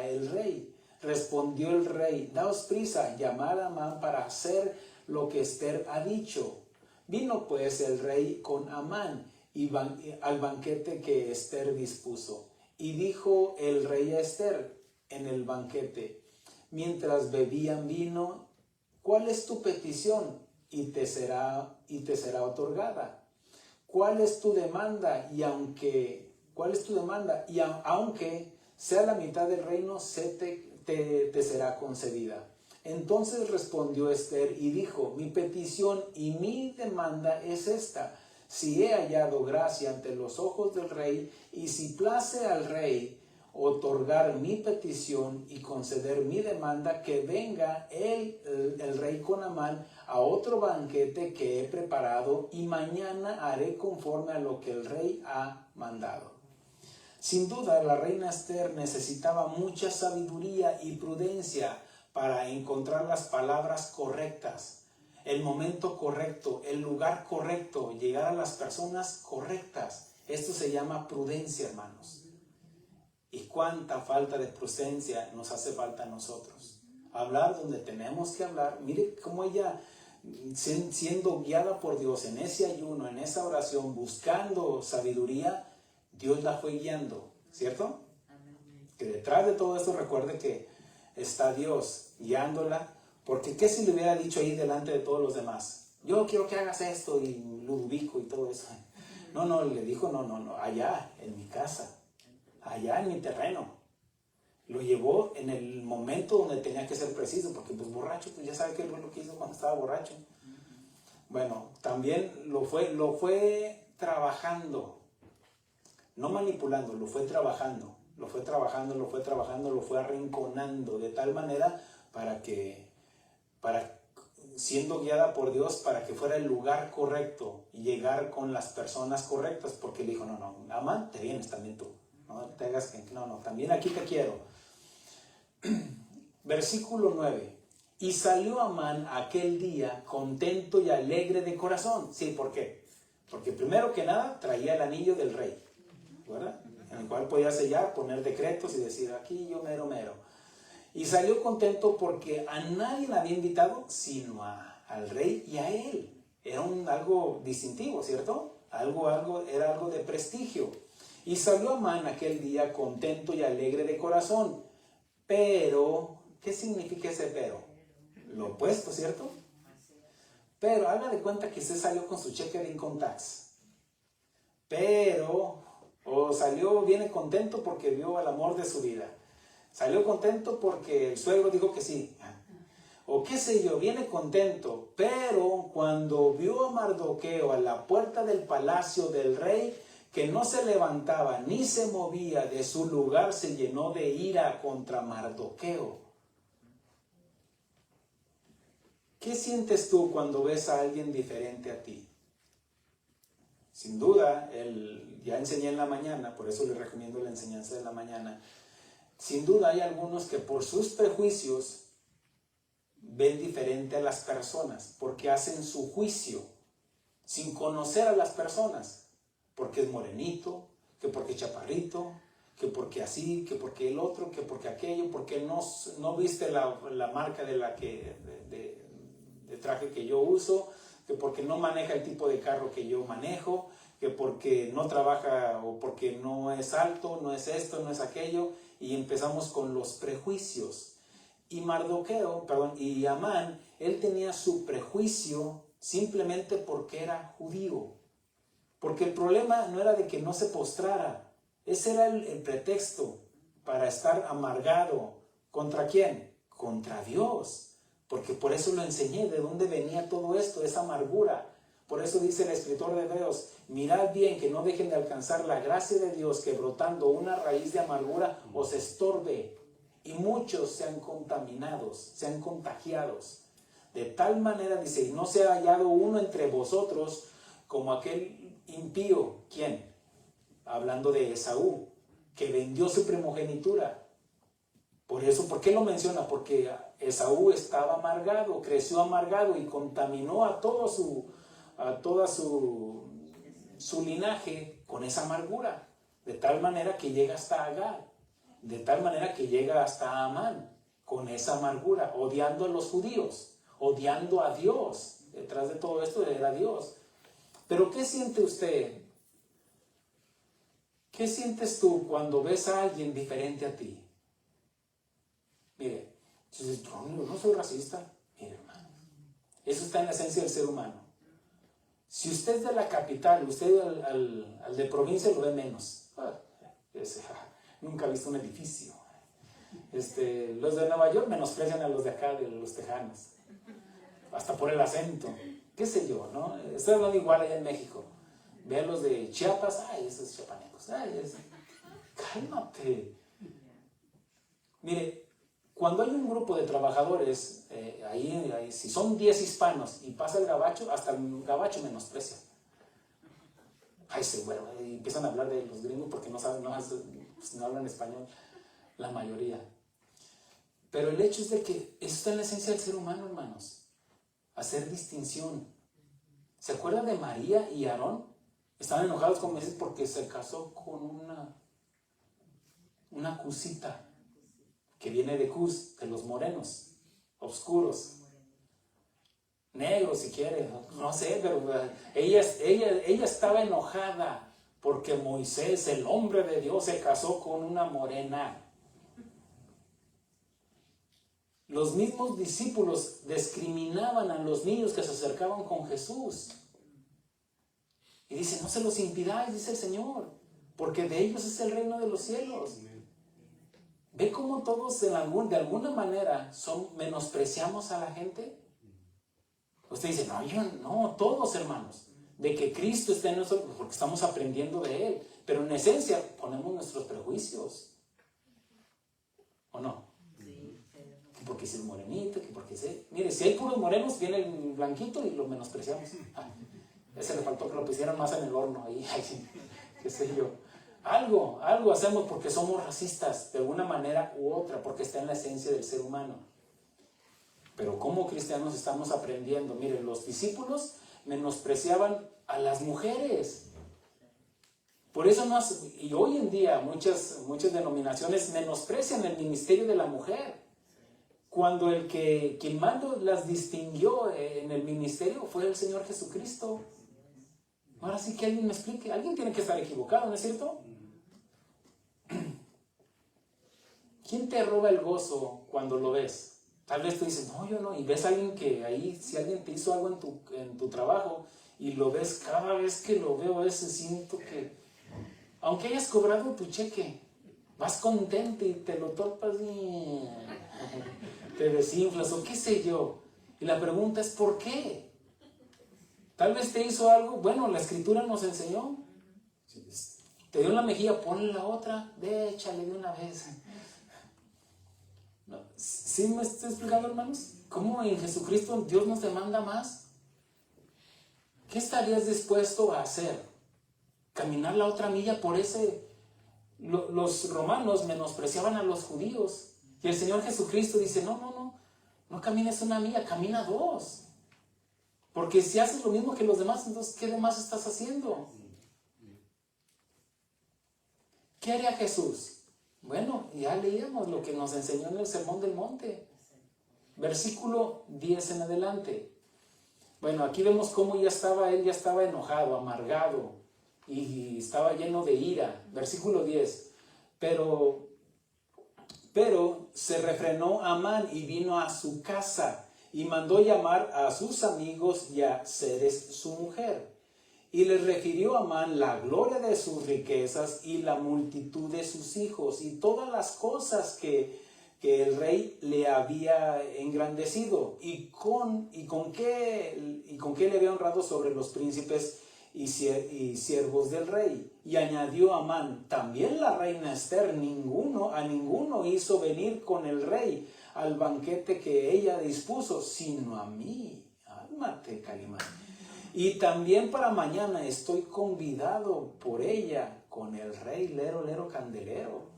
el rey. Respondió el rey, daos prisa, llamad a Amán para hacer lo que Esther ha dicho. Vino pues el rey con Amán al banquete que Esther dispuso. Y dijo el rey a Esther en el banquete, mientras bebían vino, ¿cuál es tu petición? Y te será otorgada. ¿Cuál es tu demanda? Aunque sea la mitad del reino, te será concedida. Entonces respondió Esther y dijo, mi petición y mi demanda es esta. Si he hallado gracia ante los ojos del rey, y si place al rey otorgar mi petición y conceder mi demanda, que venga el rey con Amán a otro banquete que he preparado, y mañana haré conforme a lo que el rey ha mandado. Sin duda, la reina Esther necesitaba mucha sabiduría y prudencia para encontrar las palabras correctas, el momento correcto, el lugar correcto, llegar a las personas correctas Esto se llama prudencia, hermanos. Y cuánta falta de prudencia nos hace falta a nosotros. Hablar donde tenemos que hablar. Mire cómo ella, siendo guiada por Dios en ese ayuno, en esa oración, buscando sabiduría, Dios la fue guiando, ¿cierto? Que detrás de todo esto recuerde que está Dios guiándola, porque ¿qué si le hubiera dicho ahí delante de todos los demás? Yo quiero que hagas esto y lo ubico y todo eso. No, le dijo, no, allá, en mi casa, allá en mi terreno. Lo llevó en el momento donde tenía que ser preciso, porque pues borracho, pues ya sabe qué es lo que hizo cuando estaba borracho. Bueno, también lo fue trabajando, no manipulando, lo fue trabajando, lo fue arrinconando de tal manera para siendo guiada por Dios, para que fuera el lugar correcto y llegar con las personas correctas, porque le dijo, no, Amán, te vienes también tú, no te hagas que, no, también aquí te quiero. Versículo 9, y salió Amán aquel día contento y alegre de corazón. Sí, ¿por qué? Porque primero que nada traía el anillo del rey, ¿verdad? En el cual podía sellar, poner decretos y decir, aquí yo mero. Y salió contento porque a nadie le había invitado sino al rey y a él. Era algo distintivo, ¿cierto? Era algo de prestigio. Y salió Amán aquel día contento y alegre de corazón. Pero, ¿qué significa ese pero? Lo opuesto, ¿cierto? Pero haga de cuenta que usted salió con su cheque de income tax. Pero, viene contento porque vio el amor de su vida. Salió contento porque el suegro dijo que sí. O qué sé yo, viene contento. Pero cuando vio a Mardoqueo a la puerta del palacio del rey, que no se levantaba ni se movía de su lugar, se llenó de ira contra Mardoqueo. ¿Qué sientes tú cuando ves a alguien diferente a ti? Sin duda, ya enseñé en la mañana, por eso les recomiendo la enseñanza de la mañana. Sin duda hay algunos que por sus prejuicios ven diferente a las personas, porque hacen su juicio sin conocer a las personas, porque es morenito, que porque es chaparrito, que porque así, que porque el otro, que porque aquello, porque no viste la marca de traje que yo uso, que porque no maneja el tipo de carro que yo manejo, que porque no trabaja o porque no es alto, no es esto, no es aquello, y empezamos con los prejuicios. Y y Amán, él tenía su prejuicio simplemente porque era judío. Porque el problema no era de que no se postrara, ese era el pretexto para estar amargado. ¿Contra quién? Contra Dios. Porque por eso lo enseñé, de dónde venía todo esto, esa amargura. Por eso dice el escritor de Hebreos, mirad bien que no dejen de alcanzar la gracia de Dios, que brotando una raíz de amargura os estorbe. Y muchos sean contaminados, sean contagiados. De tal manera, dice, y no se ha hallado uno entre vosotros como aquel impío. ¿Quién? Hablando de Esaú, que vendió su primogenitura. Por eso, ¿por qué lo menciona? Porque Esaú estaba amargado, creció amargado y contaminó a toda su linaje con esa amargura. De tal manera que llega hasta Agar. De tal manera que llega hasta Amán con esa amargura, odiando a los judíos, odiando a Dios. Detrás de todo esto era Dios. Pero ¿qué siente usted? ¿Qué sientes tú cuando ves a alguien diferente a ti? Mire, si yo no soy racista, mire hermano, eso está en la esencia del ser humano. Si usted es de la capital, usted al de provincia lo ve menos. Nunca ha visto un edificio. Los de Nueva York menosprecian a los de acá, de los tejanos. Hasta por el acento. Qué sé yo, ¿no? Estoy hablando igual allá en México. Vean los de Chiapas. Ay, esos chiapanecos. Cálmate. Mire, cuando hay un grupo de trabajadores, ahí, si son 10 hispanos y pasa el gabacho, hasta el gabacho menosprecia. Ay, sí, bueno, y empiezan a hablar de los gringos porque no saben, no hablan español, la mayoría. Pero el hecho es de que eso está en la esencia del ser humano, hermanos. Hacer distinción. ¿Se acuerdan de María y Aarón? Estaban enojados con Moisés porque se casó con una cusita, que viene de Cus, de los morenos, oscuros, negros si quiere, no sé, pero ella estaba enojada porque Moisés, el hombre de Dios, se casó con una morena. Los mismos discípulos discriminaban a los niños que se acercaban con Jesús. Y dice, no se los impidáis, dice el Señor, porque de ellos es el reino de los cielos. ¿Ve cómo todos de alguna manera menospreciamos a la gente? Usted dice, no, todos hermanos, de que Cristo está en nosotros, porque estamos aprendiendo de Él, pero en esencia ponemos nuestros prejuicios, ¿o no? Sí. Que porque es el morenito, que porque es... Mire, si hay puros morenos, viene el blanquito y lo menospreciamos. Ese le faltó que lo pusieran más en el horno, ahí, qué sé yo. Algo hacemos porque somos racistas, de alguna manera u otra, porque está en la esencia del ser humano. Pero como cristianos estamos aprendiendo. Miren, los discípulos menospreciaban a las mujeres. Por eso y hoy en día muchas denominaciones menosprecian el ministerio de la mujer. Cuando quien más las distinguió en el ministerio fue el Señor Jesucristo. Ahora sí que alguien me explique. Alguien tiene que estar equivocado, ¿no es cierto? ¿Quién te roba el gozo cuando lo ves? Tal vez tú dices, no, yo no. Y ves a alguien que ahí, si alguien te hizo algo en tu trabajo y lo ves, cada vez que lo veo a veces siento que, aunque hayas cobrado tu cheque, vas contento y te lo topas y te desinflas o qué sé yo. Y la pregunta es, ¿por qué? Tal vez te hizo algo, bueno, la Escritura nos enseñó. Te dio en la mejilla, ponle la otra, échale de una vez. No, ¿sí me estoy explicando, hermanos? ¿Cómo en Jesucristo Dios nos demanda más? ¿Qué estarías dispuesto a hacer? ¿Caminar la otra milla por ese? Los romanos menospreciaban a los judíos. Y el Señor Jesucristo dice, no camines una milla, camina dos. Porque si haces lo mismo que los demás, entonces ¿qué demás estás haciendo? ¿Qué haría Jesús? Bueno, ya leíamos lo que nos enseñó en el Sermón del Monte. Versículo 10 en adelante. Bueno, aquí vemos cómo él ya estaba enojado, amargado y estaba lleno de ira. Versículo 10. Pero se refrenó Amán y vino a su casa y mandó llamar a sus amigos y a Zeres su mujer. Y le refirió a Amán la gloria de sus riquezas y la multitud de sus hijos y todas las cosas que el rey le había engrandecido y con qué le había honrado sobre los príncipes y siervos del rey. Y añadió Amán, también la reina Esther, a ninguno hizo venir con el rey al banquete que ella dispuso, sino a mí. Álmate, Calimán. Y también para mañana estoy convidado por ella con el rey lero candelero.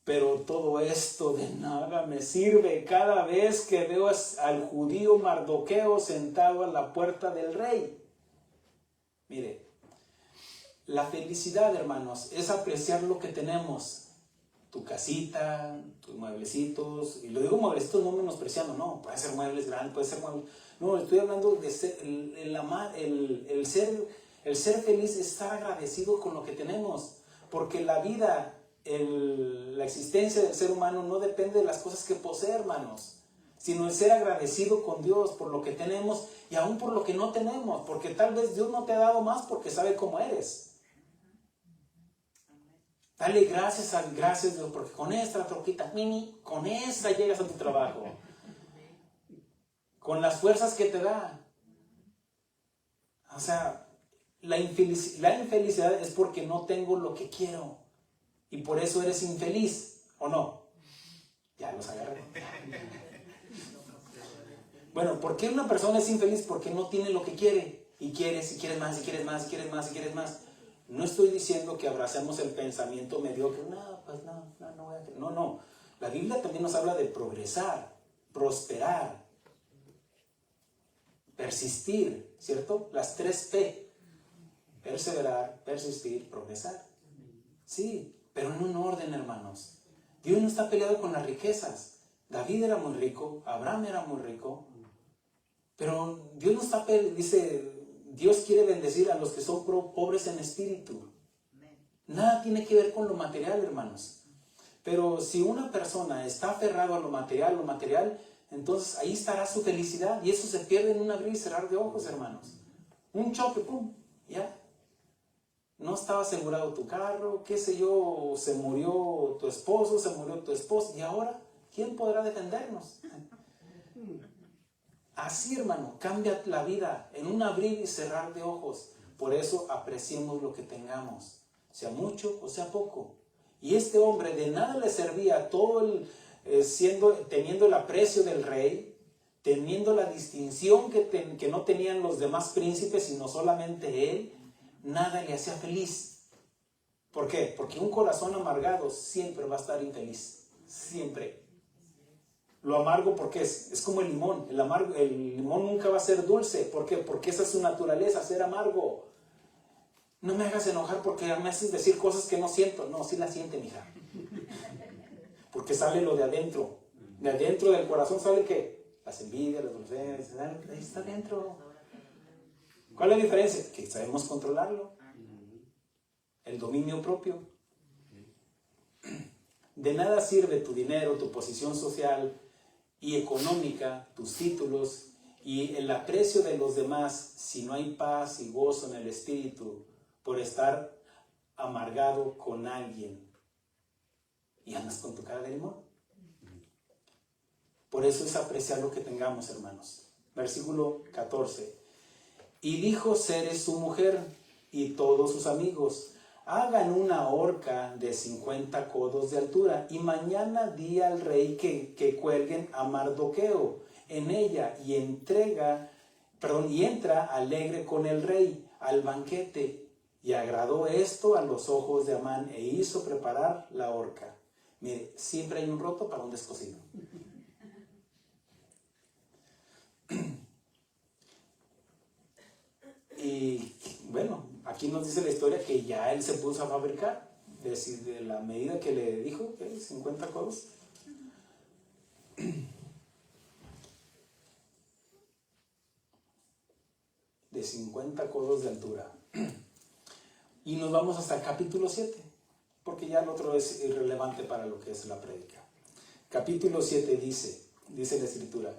Pero todo esto de nada me sirve cada vez que veo al judío Mardoqueo sentado a la puerta del rey. Mire, la felicidad, hermanos, es apreciar lo que tenemos. Tu casita, tus mueblecitos, y lo digo mueblecitos no menospreciando, no, puede ser muebles grandes, puede ser muebles, no, estoy hablando de ser, el ser feliz, estar agradecido con lo que tenemos, porque la vida, la existencia del ser humano no depende de las cosas que posee, hermanos, sino el ser agradecido con Dios por lo que tenemos y aún por lo que no tenemos, porque tal vez Dios no te ha dado más porque sabe cómo eres. Dale gracias Dios, porque con esta troquita mini, con esa llegas a tu trabajo. Con las fuerzas que te da. O sea, la infelicidad es porque no tengo lo que quiero. Y por eso eres infeliz, ¿o no? Ya los agarré. Bueno, ¿por qué una persona es infeliz? Porque no tiene lo que quiere. Y quieres más, y quieres más, y quieres más, y quieres más. No estoy diciendo que abracemos el pensamiento mediocre. No voy a... No. La Biblia también nos habla de progresar, prosperar. persistir, ¿cierto? Las 3P. Perseverar, persistir, progresar. Sí, pero en un orden, hermanos. Dios no está peleado con las riquezas. David era muy rico, Abraham era muy rico, pero Dios no está peleado. Dice, Dios quiere bendecir a los que son pobres en espíritu. Nada tiene que ver con lo material, hermanos. Pero si una persona está aferrado a lo material, entonces ahí estará su felicidad, y eso se pierde en un abrir y cerrar de ojos, hermanos. Un choque, pum, ya. No estaba asegurado tu carro, qué sé yo, se murió tu esposo, se murió tu esposa, y ahora, ¿quién podrá defendernos? Así, hermano, cambia la vida en un abrir y cerrar de ojos. Por eso apreciemos lo que tengamos, sea mucho o sea poco. Y este hombre de nada le servía todo teniendo el aprecio del rey, teniendo la distinción que no tenían los demás príncipes, sino solamente él. Nada le hacía feliz. ¿Por qué? Porque un corazón amargado siempre va a estar infeliz. Siempre. Lo amargo, ¿por qué es? Es como el limón. El limón nunca va a ser dulce. ¿Por qué? Porque esa es su naturaleza, ser amargo. No me hagas enojar porque me haces decir cosas que no siento. No, sí la siente, mija. Porque sale lo de adentro. De adentro del corazón sale ¿qué? Las envidias, las dulceras. Ahí está adentro. ¿Cuál es la diferencia? Que sabemos controlarlo. El dominio propio. De nada sirve tu dinero, tu posición social y económica, tus títulos y el aprecio de los demás si no hay paz y gozo en el espíritu por estar amargado con alguien y andas con tu cara de limón. Por eso es apreciar lo que tengamos, hermanos. Versículo 14. Y dijo Ceres su mujer y todos sus amigos: hagan una horca de 50 codos de altura, y mañana di al rey que cuelguen a Mardoqueo en ella, y entra alegre con el rey al banquete. Y agradó esto a los ojos de Amán, e hizo preparar la horca. Mire, siempre hay un roto para un descosido. Y bueno, aquí nos dice la historia que ya él se puso a fabricar, de la medida que le dijo, 50 codos. De 50 codos de altura. Y nos vamos hasta el capítulo 7, porque ya el otro es irrelevante para lo que es la prédica. Capítulo 7 dice la escritura: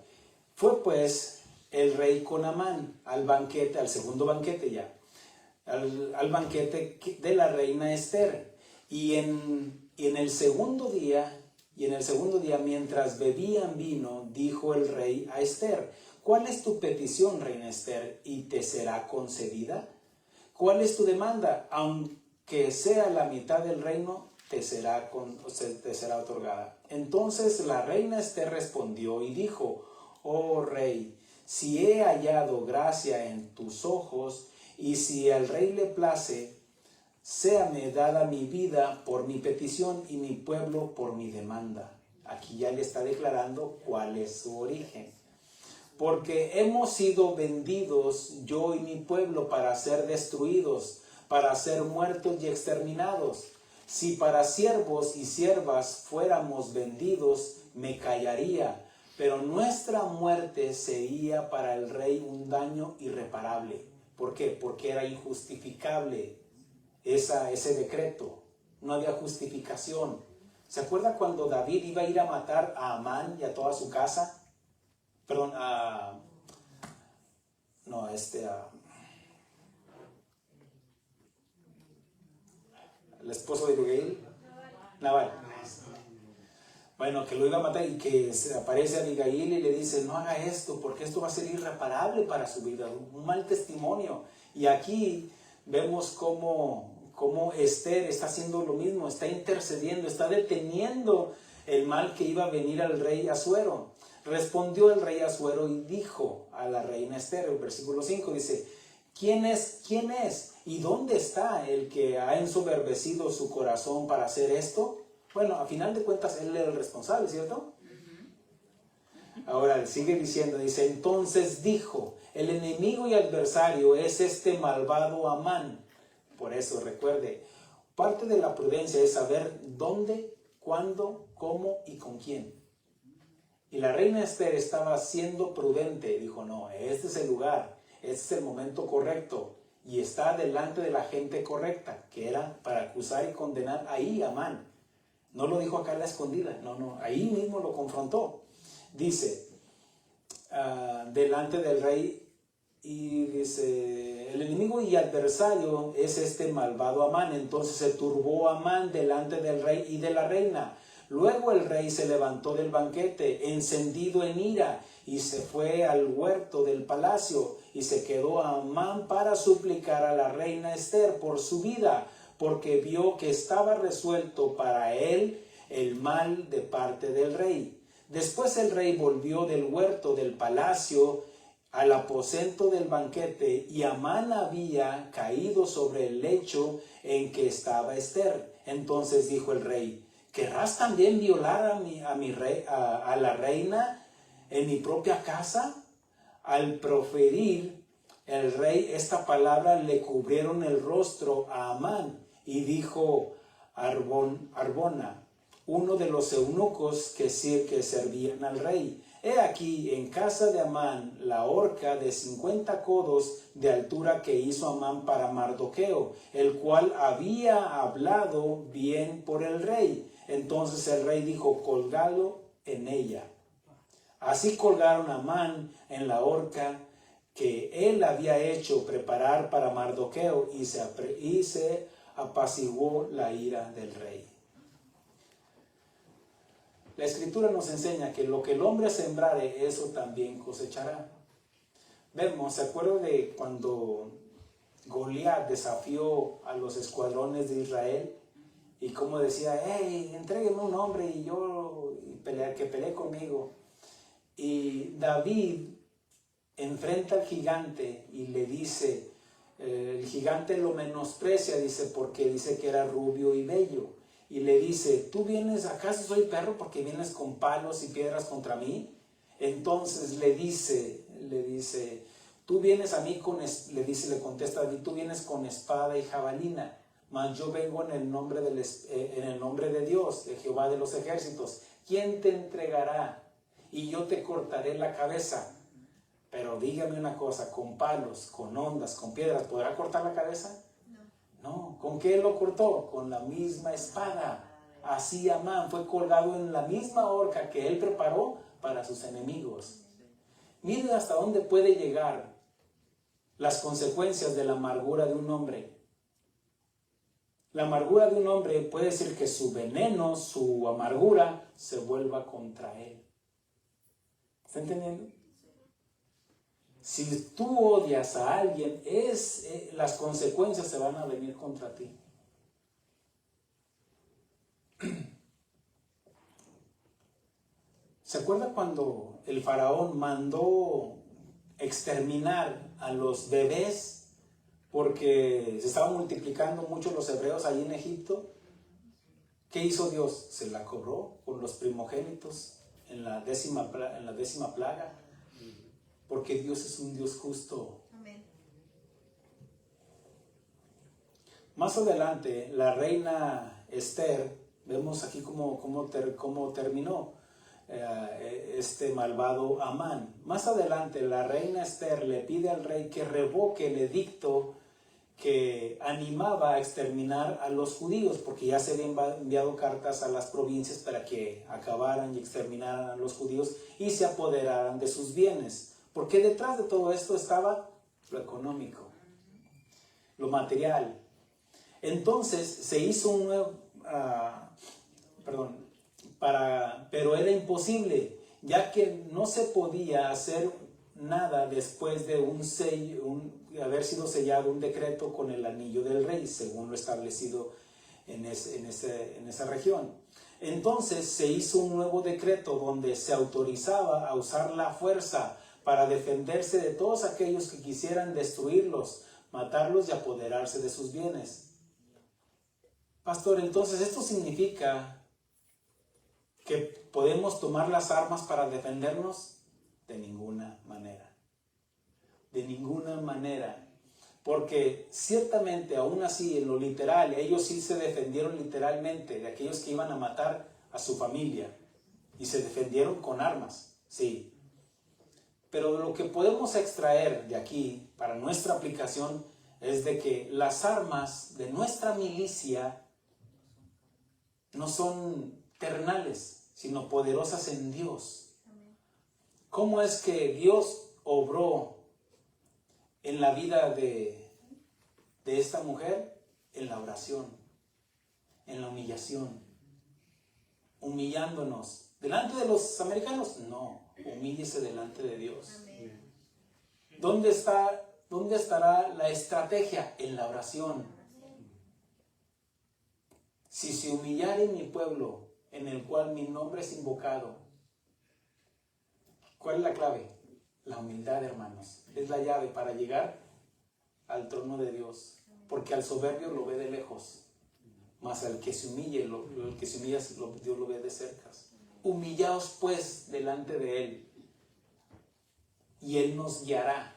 fue pues el rey con Amán al banquete, al segundo banquete ya, al banquete de la reina Esther. Y en el segundo día, mientras bebían vino, dijo el rey a Esther: ¿cuál es tu petición, reina Esther, y te será concedida? ¿Cuál es tu demanda? Aunque sea la mitad del reino, te será otorgada. Entonces la reina Esther respondió y dijo: oh rey, si he hallado gracia en tus ojos, y si al rey le place, séame dada mi vida por mi petición y mi pueblo por mi demanda. Aquí ya le está declarando cuál es su origen. Porque hemos sido vendidos, yo y mi pueblo, para ser destruidos, para ser muertos y exterminados. Si para siervos y siervas fuéramos vendidos, me callaría, pero nuestra muerte sería para el rey un daño irreparable. ¿Por qué? Porque era injustificable ese decreto. No había justificación. ¿Se acuerda cuando David iba a ir a matar a Amán y a toda su casa? Perdón, el esposo de Abigail, Nabal. Bueno, que lo iba a matar, y que se aparece Abigail y le dice: no haga esto, porque esto va a ser irreparable para su vida, un mal testimonio. Y aquí vemos cómo Esther está haciendo lo mismo, está intercediendo, está deteniendo el mal que iba a venir al rey Asuero. Respondió el rey Asuero y dijo a la reina Esther, el versículo 5 dice: ¿Quién es? ¿Y dónde está el que ha ensoberbecido su corazón para hacer esto? Bueno, a final de cuentas él era el responsable, ¿cierto? Ahora sigue diciendo, dice: entonces dijo: El enemigo y adversario es este malvado Amán. Por eso, recuerde, parte de la prudencia es saber dónde, cuándo, cómo y con quién. Y la reina Esther estaba siendo prudente. Dijo, no, este es el lugar, este es el momento correcto. Y está delante de la gente correcta, que era para acusar y condenar ahí a Amán. No lo dijo acá en la escondida, no, ahí mismo lo confrontó. Dice, delante del rey, y dice, el enemigo y adversario es este malvado Amán. Entonces se turbó Amán delante del rey y de la reina. Luego el rey se levantó del banquete, encendido en ira, y se fue al huerto del palacio, y se quedó Amán para suplicar a la reina Esther por su vida, porque vio que estaba resuelto para él el mal de parte del rey. Después el rey volvió del huerto del palacio al aposento del banquete, y Amán había caído sobre el lecho en que estaba Esther. Entonces dijo el rey, ¿querrás también violar a la reina en mi propia casa? Al proferir el rey esta palabra, le cubrieron el rostro a Amán, y dijo Arbona, uno de los eunucos que servían al rey, he aquí en casa de Amán la horca de 50 codos de altura que hizo Amán para Mardoqueo, el cual había hablado bien por el rey. Entonces el rey dijo, colgado en ella. Así colgaron a Amán en la horca que él había hecho preparar para Mardoqueo, y se apaciguó la ira del rey. La Escritura nos enseña que lo que el hombre sembrare, eso también cosechará. Vemos, ¿se acuerdan de cuando Goliat desafió a los escuadrones de Israel? Y como decía, hey, entrégueme un hombre que pelee conmigo. Y David enfrenta al gigante y le dice, el gigante lo menosprecia, dice, porque dice que era rubio y bello. Y le dice, ¿tú vienes, acaso soy perro porque vienes con palos y piedras contra mí? Entonces le dice, tú vienes a mí le contesta David, tú vienes con espada y jabalina, mas yo vengo en el nombre de Dios, de Jehová de los ejércitos. ¿Quién te entregará? Y yo te cortaré la cabeza. Pero dígame una cosa, con palos, con ondas, con piedras, ¿podrá cortar la cabeza? No, ¿con qué lo cortó? Con la misma espada. Así Amán fue colgado en la misma horca que él preparó para sus enemigos. Miren hasta dónde puede llegar las consecuencias de la amargura de un hombre. La amargura de un hombre puede decir que su veneno, su amargura, se vuelva contra él. ¿Está entendiendo? Si tú odias a alguien, las consecuencias se van a venir contra ti. ¿Se acuerda cuando el faraón mandó exterminar a los bebés porque se estaban multiplicando mucho los hebreos allí en Egipto? ¿Qué hizo Dios? Se la cobró con los primogénitos en la décima plaga. Porque Dios es un Dios justo. Amén. Más adelante, la reina Esther, vemos aquí cómo terminó este malvado Amán. Más adelante, la reina Esther le pide al rey que revoque el edicto que animaba a exterminar a los judíos, porque ya se habían enviado cartas a las provincias para que acabaran y exterminaran a los judíos y se apoderaran de sus bienes. Porque detrás de todo esto estaba lo económico, lo material. Entonces se hizo un nuevo, pero era imposible, ya que no se podía hacer nada después de haber sido sellado un decreto con el anillo del rey, según lo establecido en esa región. Entonces se hizo un nuevo decreto donde se autorizaba a usar la fuerza para defenderse de todos aquellos que quisieran destruirlos, matarlos y apoderarse de sus bienes. Pastor, entonces esto significa que podemos tomar las armas para defendernos? De ninguna manera. de ninguna manera. Porque ciertamente, aún así, en lo literal, ellos sí se defendieron literalmente de aquellos que iban a matar a su familia. Y se defendieron con armas, sí. Pero lo que podemos extraer de aquí, para nuestra aplicación, es de que las armas de nuestra milicia no son terrenales, sino poderosas en Dios. ¿Cómo es que Dios obró en la vida de esta mujer? En la oración, en la humillación, humillándonos. ¿Delante de los americanos? No, humíllese delante de Dios. ¿Dónde estará la estrategia? En la oración. Si se humillare mi pueblo, en el cual mi nombre es invocado. ¿Cuál es la clave? La humildad, hermanos. Es la llave para llegar al trono de Dios. Porque al soberbio lo ve de lejos, mas al que se humille, Dios lo ve de cerca. Humillaos pues delante de Él, y Él nos guiará.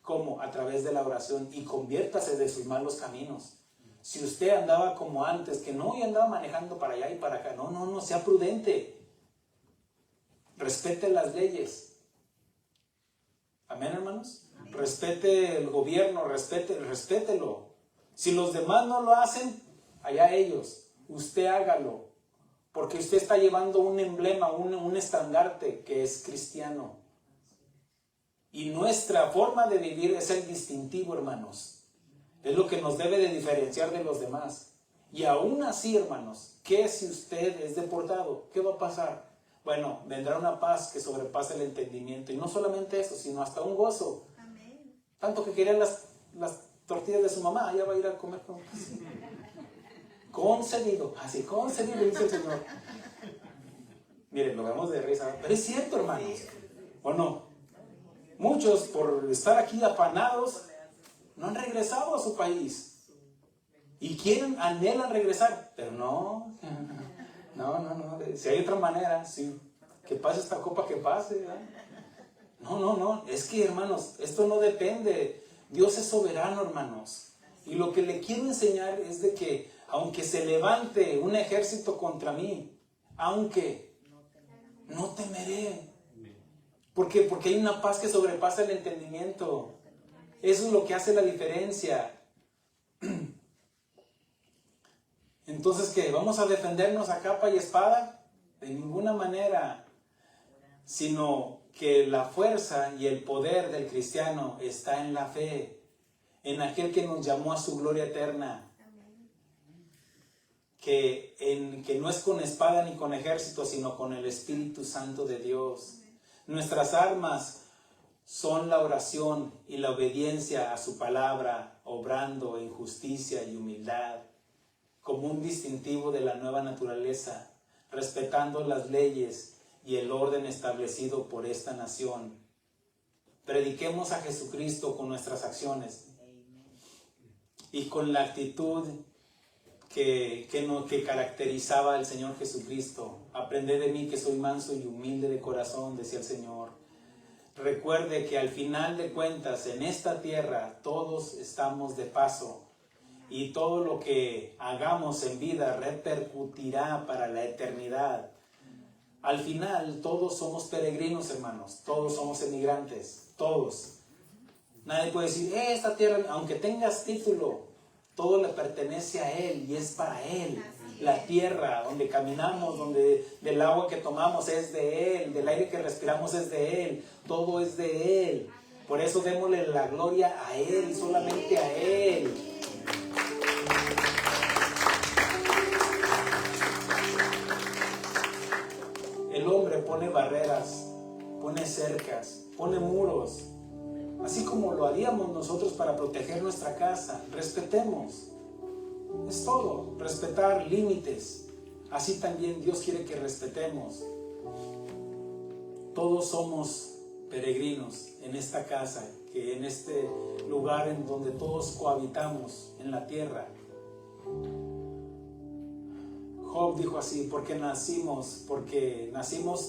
¿Cómo? A través de la oración. Y conviértase de sus malos caminos. Si usted andaba como antes, que no, y andaba manejando para allá y para acá, no, sea prudente. Respete las leyes. Amén, hermanos. Amén. Respete el gobierno, respételo. Si los demás no lo hacen, allá ellos. Usted hágalo. Porque usted está llevando un emblema, un estandarte que es cristiano. Y nuestra forma de vivir es el distintivo, hermanos. Es lo que nos debe de diferenciar de los demás. Y aún así, hermanos, ¿qué si usted es deportado? ¿Qué va a pasar? Bueno, vendrá una paz que sobrepasa el entendimiento. Y no solamente eso, sino hasta un gozo. Amén. Tanto que querían las tortillas de su mamá, ya va a ir a comer con... Concedido, así, concedido, dice el Señor. Miren, lo vemos de risa, pero es cierto, hermanos. ¿O no? Muchos, por estar aquí afanados, no han regresado a su país. Y anhelan regresar, pero no. Si hay otra manera, sí, que pase esta copa, que pase, ¿verdad? No, es que, hermanos, esto no depende. Dios es soberano, hermanos. Y lo que le quiero enseñar es de que, aunque se levante un ejército contra mí, no temeré. ¿Por qué? Porque hay una paz que sobrepasa el entendimiento. Eso es lo que hace la diferencia. Entonces, ¿qué? ¿Vamos a defendernos a capa y espada? De ninguna manera. Sino que la fuerza y el poder del cristiano está en la fe, en aquel que nos llamó a su gloria eterna. Que no es con espada ni con ejército, sino con el Espíritu Santo de Dios. Nuestras armas son la oración y la obediencia a su palabra, obrando en justicia y humildad, como un distintivo de la nueva naturaleza, respetando las leyes y el orden establecido por esta nación. Prediquemos a Jesucristo con nuestras acciones y con la actitud que caracterizaba al Señor Jesucristo. Aprended de mí que soy manso y humilde de corazón, decía el Señor. Recuerde que al final de cuentas, en esta tierra, todos estamos de paso. Y todo lo que hagamos en vida repercutirá para la eternidad. Al final, todos somos peregrinos, hermanos. Todos somos emigrantes. Todos. Nadie puede decir, esta tierra, aunque tengas título, todo le pertenece a Él y es para Él. La tierra donde caminamos, del agua que tomamos es de Él, del aire que respiramos es de Él, todo es de Él. Por eso démosle la gloria a Él y solamente a Él. El hombre pone barreras, pone cercas, pone muros, así como lo haríamos nosotros para proteger nuestra casa. Respetemos. Es todo, respetar límites. Así también Dios quiere que respetemos. Todos somos peregrinos en esta casa, en este lugar en donde todos cohabitamos en la tierra. Job dijo así, porque nacimos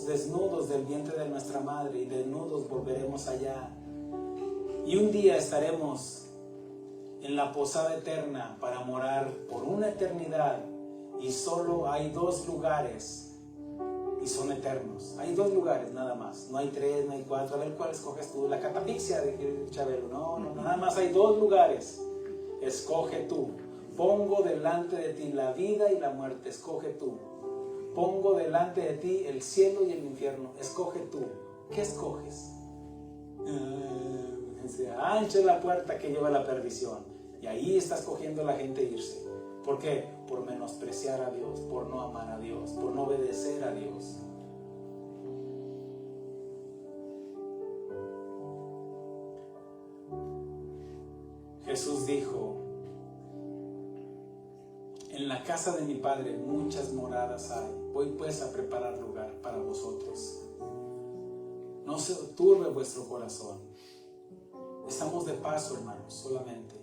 desnudos del vientre de nuestra madre y desnudos volveremos allá. Y un día estaremos en la posada eterna para morar por una eternidad, y solo hay 2 lugares y son eternos. Hay 2 lugares nada más, no hay 3, no hay 4. A ver cuál escoges tú, la catafixia de Chabelo. No, nada más hay 2 lugares. Escoge tú. Pongo delante de ti la vida y la muerte, escoge tú. Pongo delante de ti el cielo y el infierno, escoge tú. ¿Qué escoges? Ancha es la puerta que lleva a la perdición, y ahí está escogiendo la gente irse. ¿Por qué? Por menospreciar a Dios, por no amar a Dios, por no obedecer a Dios. Jesús dijo: en la casa de mi Padre muchas moradas hay. Voy pues a preparar lugar para vosotros. No se turbe vuestro corazón. Estamos de paso, hermanos, solamente.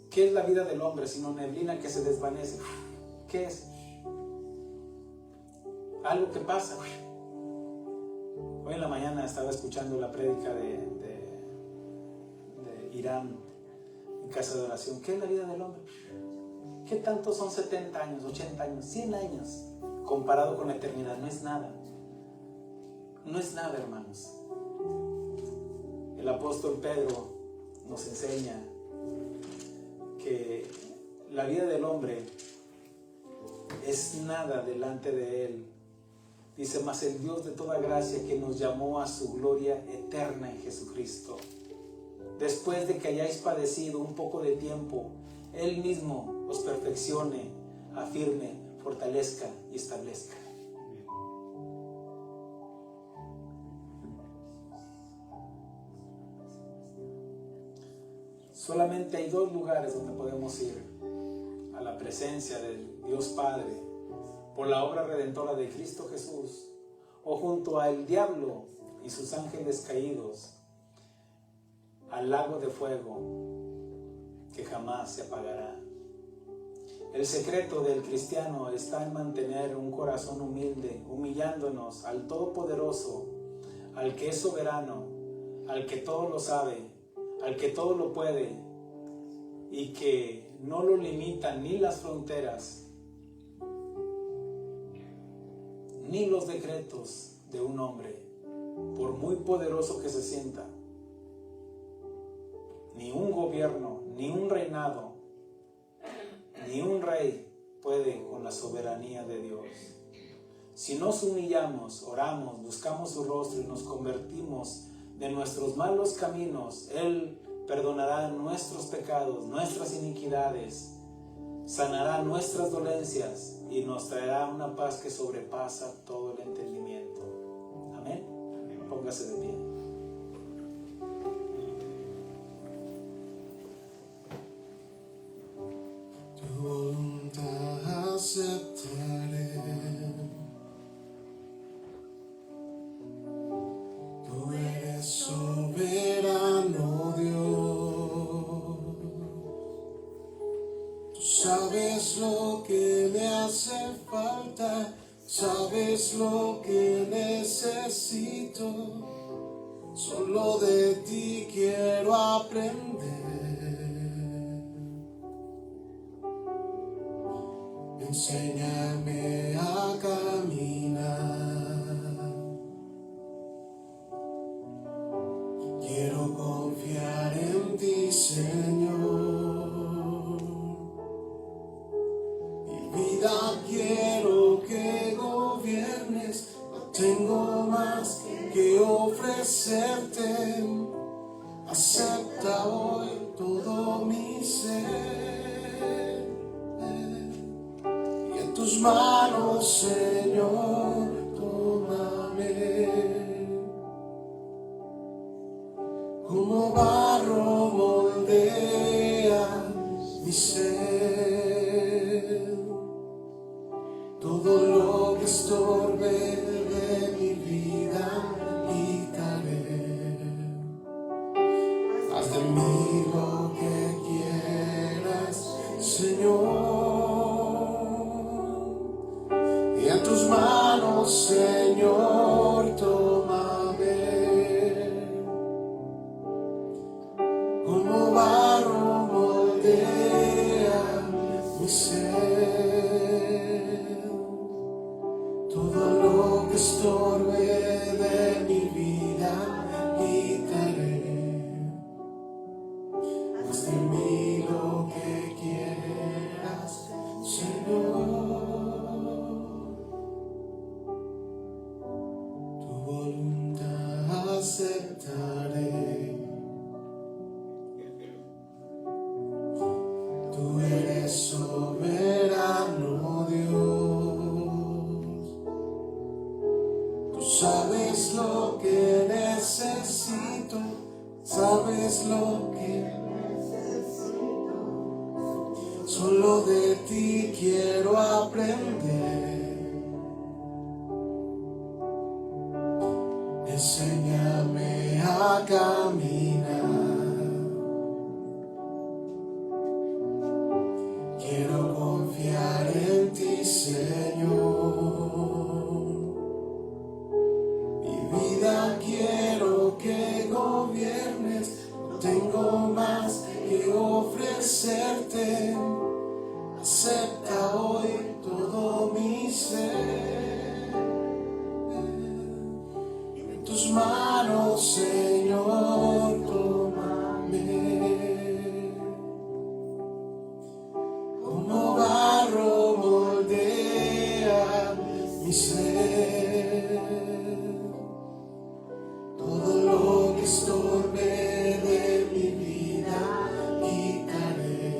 ¿Qué es la vida del hombre sino neblina que se desvanece? ¿Qué es? Algo que pasa. Hoy en la mañana estaba escuchando la prédica de Irán en casa de oración. ¿Qué es la vida del hombre? ¿Qué tanto son 70 años, 80 años, 100 años? Comparado con la eternidad, no es nada. No es nada, hermanos. El apóstol Pedro nos enseña que la vida del hombre es nada delante de él. Dice: mas el Dios de toda gracia, que nos llamó a su gloria eterna en Jesucristo, después de que hayáis padecido un poco de tiempo, Él mismo os perfeccione, afirme, fortalezca y establezca. Solamente hay 2 lugares donde podemos ir: a la presencia del Dios Padre por la obra redentora de Cristo Jesús, o junto al diablo y sus ángeles caídos, al lago de fuego que jamás se apagará. El secreto del cristiano está en mantener un corazón humilde, humillándonos al Todopoderoso, al que es soberano, al que todo lo sabe, al que todo lo puede, y que no lo limitan ni las fronteras ni los decretos de un hombre, por muy poderoso que se sienta. Ni un gobierno, ni un reinado, ni un rey puede con la soberanía de Dios. Si nos humillamos, oramos, buscamos su rostro y nos convertimos de nuestros malos caminos, Él perdonará nuestros pecados, nuestras iniquidades, sanará nuestras dolencias y nos traerá una paz que sobrepasa todo el entendimiento. Amén. Póngase de pie. Tu voluntad aceptaré. Tú eres soberano Dios. Tú sabes lo que me hace falta, sabes lo que necesito. Solo de ti quiero aprender. Enséñame a caminar. Quiero confiar en ti, Señor. Mi vida quiero que gobiernes. No tengo más que ofrecerte. Acepta hoy todo mi ser. Y en tus manos, Señor, tómame. Como barro moldea mi ser. Todo lo que estorbe de mi vida quitaré. Haz de mí lo que quieras, Señor. Y en tus manos, Señor, tómame. estorbe de mi vida quitaré. Haz de mí lo que quieras, Señor. Tu voluntad aceptaré. Tú eres soberano, Dios. Tú sabes lo que necesito, sabes lo que necesito. Solo de ti quiero aprender. Enséñame a caminar. Quiero confiar en ti, Señor. Mi vida quiero que gobiernes. No tengo más que ofrecerte. Acepta hoy todo mi ser. En tus manos, Señor, tómame. Como barro moldea mi ser. Todo lo que estorbe de mi vida quitaré.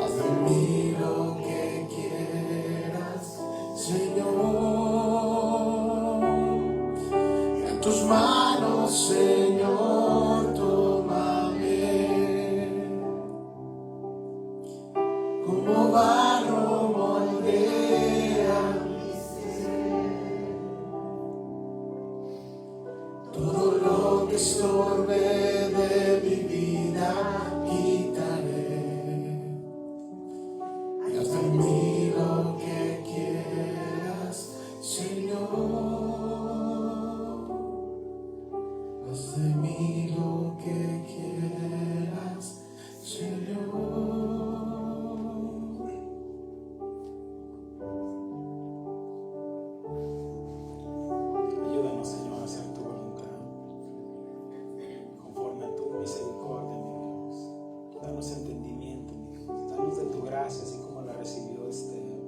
Haz de mí lo que quieras, Señor. En tus manos, Señor, tómame. Como barro moldea mi ser. Todo lo que estorbe de mi vida quitaré. Y haz de mí lo que quieras, Señor. Haz de mí lo que quieras, Señor. Ayúdanos, Señor, a hacer tu voluntad, conforme a tu misericordia, mi Dios. Danos entendimiento, mi Dios. Danos de tu gracia, así como la recibió Esther.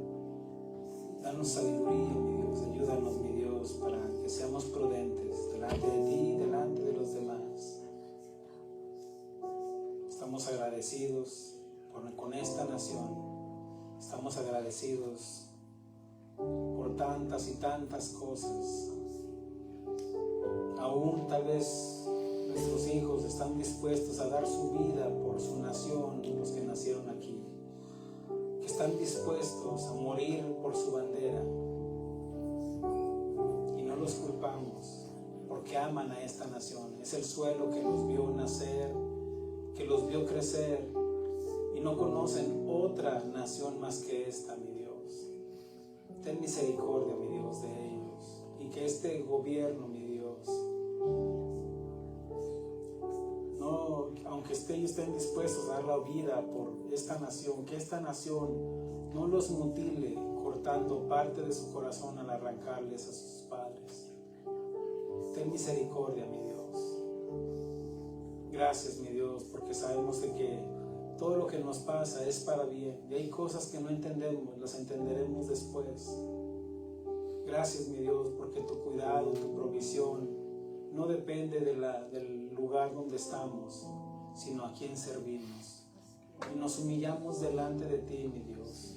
Danos sabiduría, mi Dios. Ayúdanos, mi Dios, para que seamos prudentes delante de ti y delante de los demás. Estamos agradecidos con esta nación. Estamos agradecidos por tantas y tantas cosas. Aún tal vez nuestros hijos están dispuestos a dar su vida por su nación, los que nacieron aquí, que están dispuestos a morir por su bandera, y no los culpamos porque aman a esta nación. Es el suelo que los vio nacer, que los vio crecer, y no conocen otra nación más que esta, mi Dios. Ten misericordia, mi Dios, de ellos, y que este gobierno, mi Dios, no, aunque ellos estén dispuestos a dar la vida por esta nación, que esta nación no los mutile cortando parte de su corazón al arrancarles a sus padres. Ten misericordia, mi Dios. Gracias, mi Dios, porque sabemos de que todo lo que nos pasa es para bien, y hay cosas que no entendemos, las entenderemos después. Gracias, mi Dios, porque tu cuidado, tu provisión no depende del lugar donde estamos, sino a quién servimos. Y nos humillamos delante de ti, mi Dios.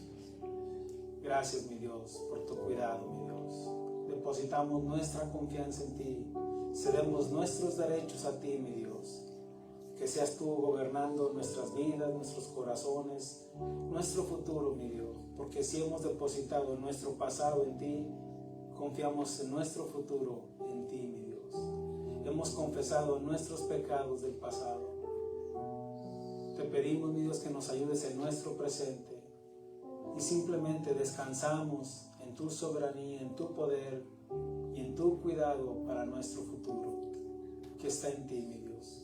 Gracias, mi Dios, por tu cuidado, mi Dios. Depositamos nuestra confianza en ti. Cedemos nuestros derechos a ti, mi Dios. Que seas tú gobernando nuestras vidas, nuestros corazones, nuestro futuro, mi Dios. Porque si hemos depositado nuestro pasado en ti, confiamos en nuestro futuro en ti, mi Dios. Hemos confesado nuestros pecados del pasado. Te pedimos, mi Dios, que nos ayudes en nuestro presente, y simplemente descansamos en tu soberanía, en tu poder y en tu cuidado para nuestro futuro, que está en ti, mi Dios.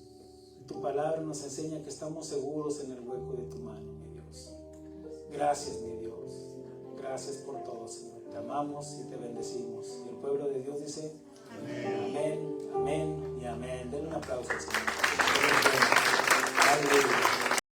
Tu palabra nos enseña que estamos seguros en el hueco de tu mano, mi Dios. Gracias, mi Dios. Gracias por todo, Señor. Te amamos y te bendecimos. Y el pueblo de Dios dice, amén, amén y amén. Denle un aplauso al Señor. Aleluya.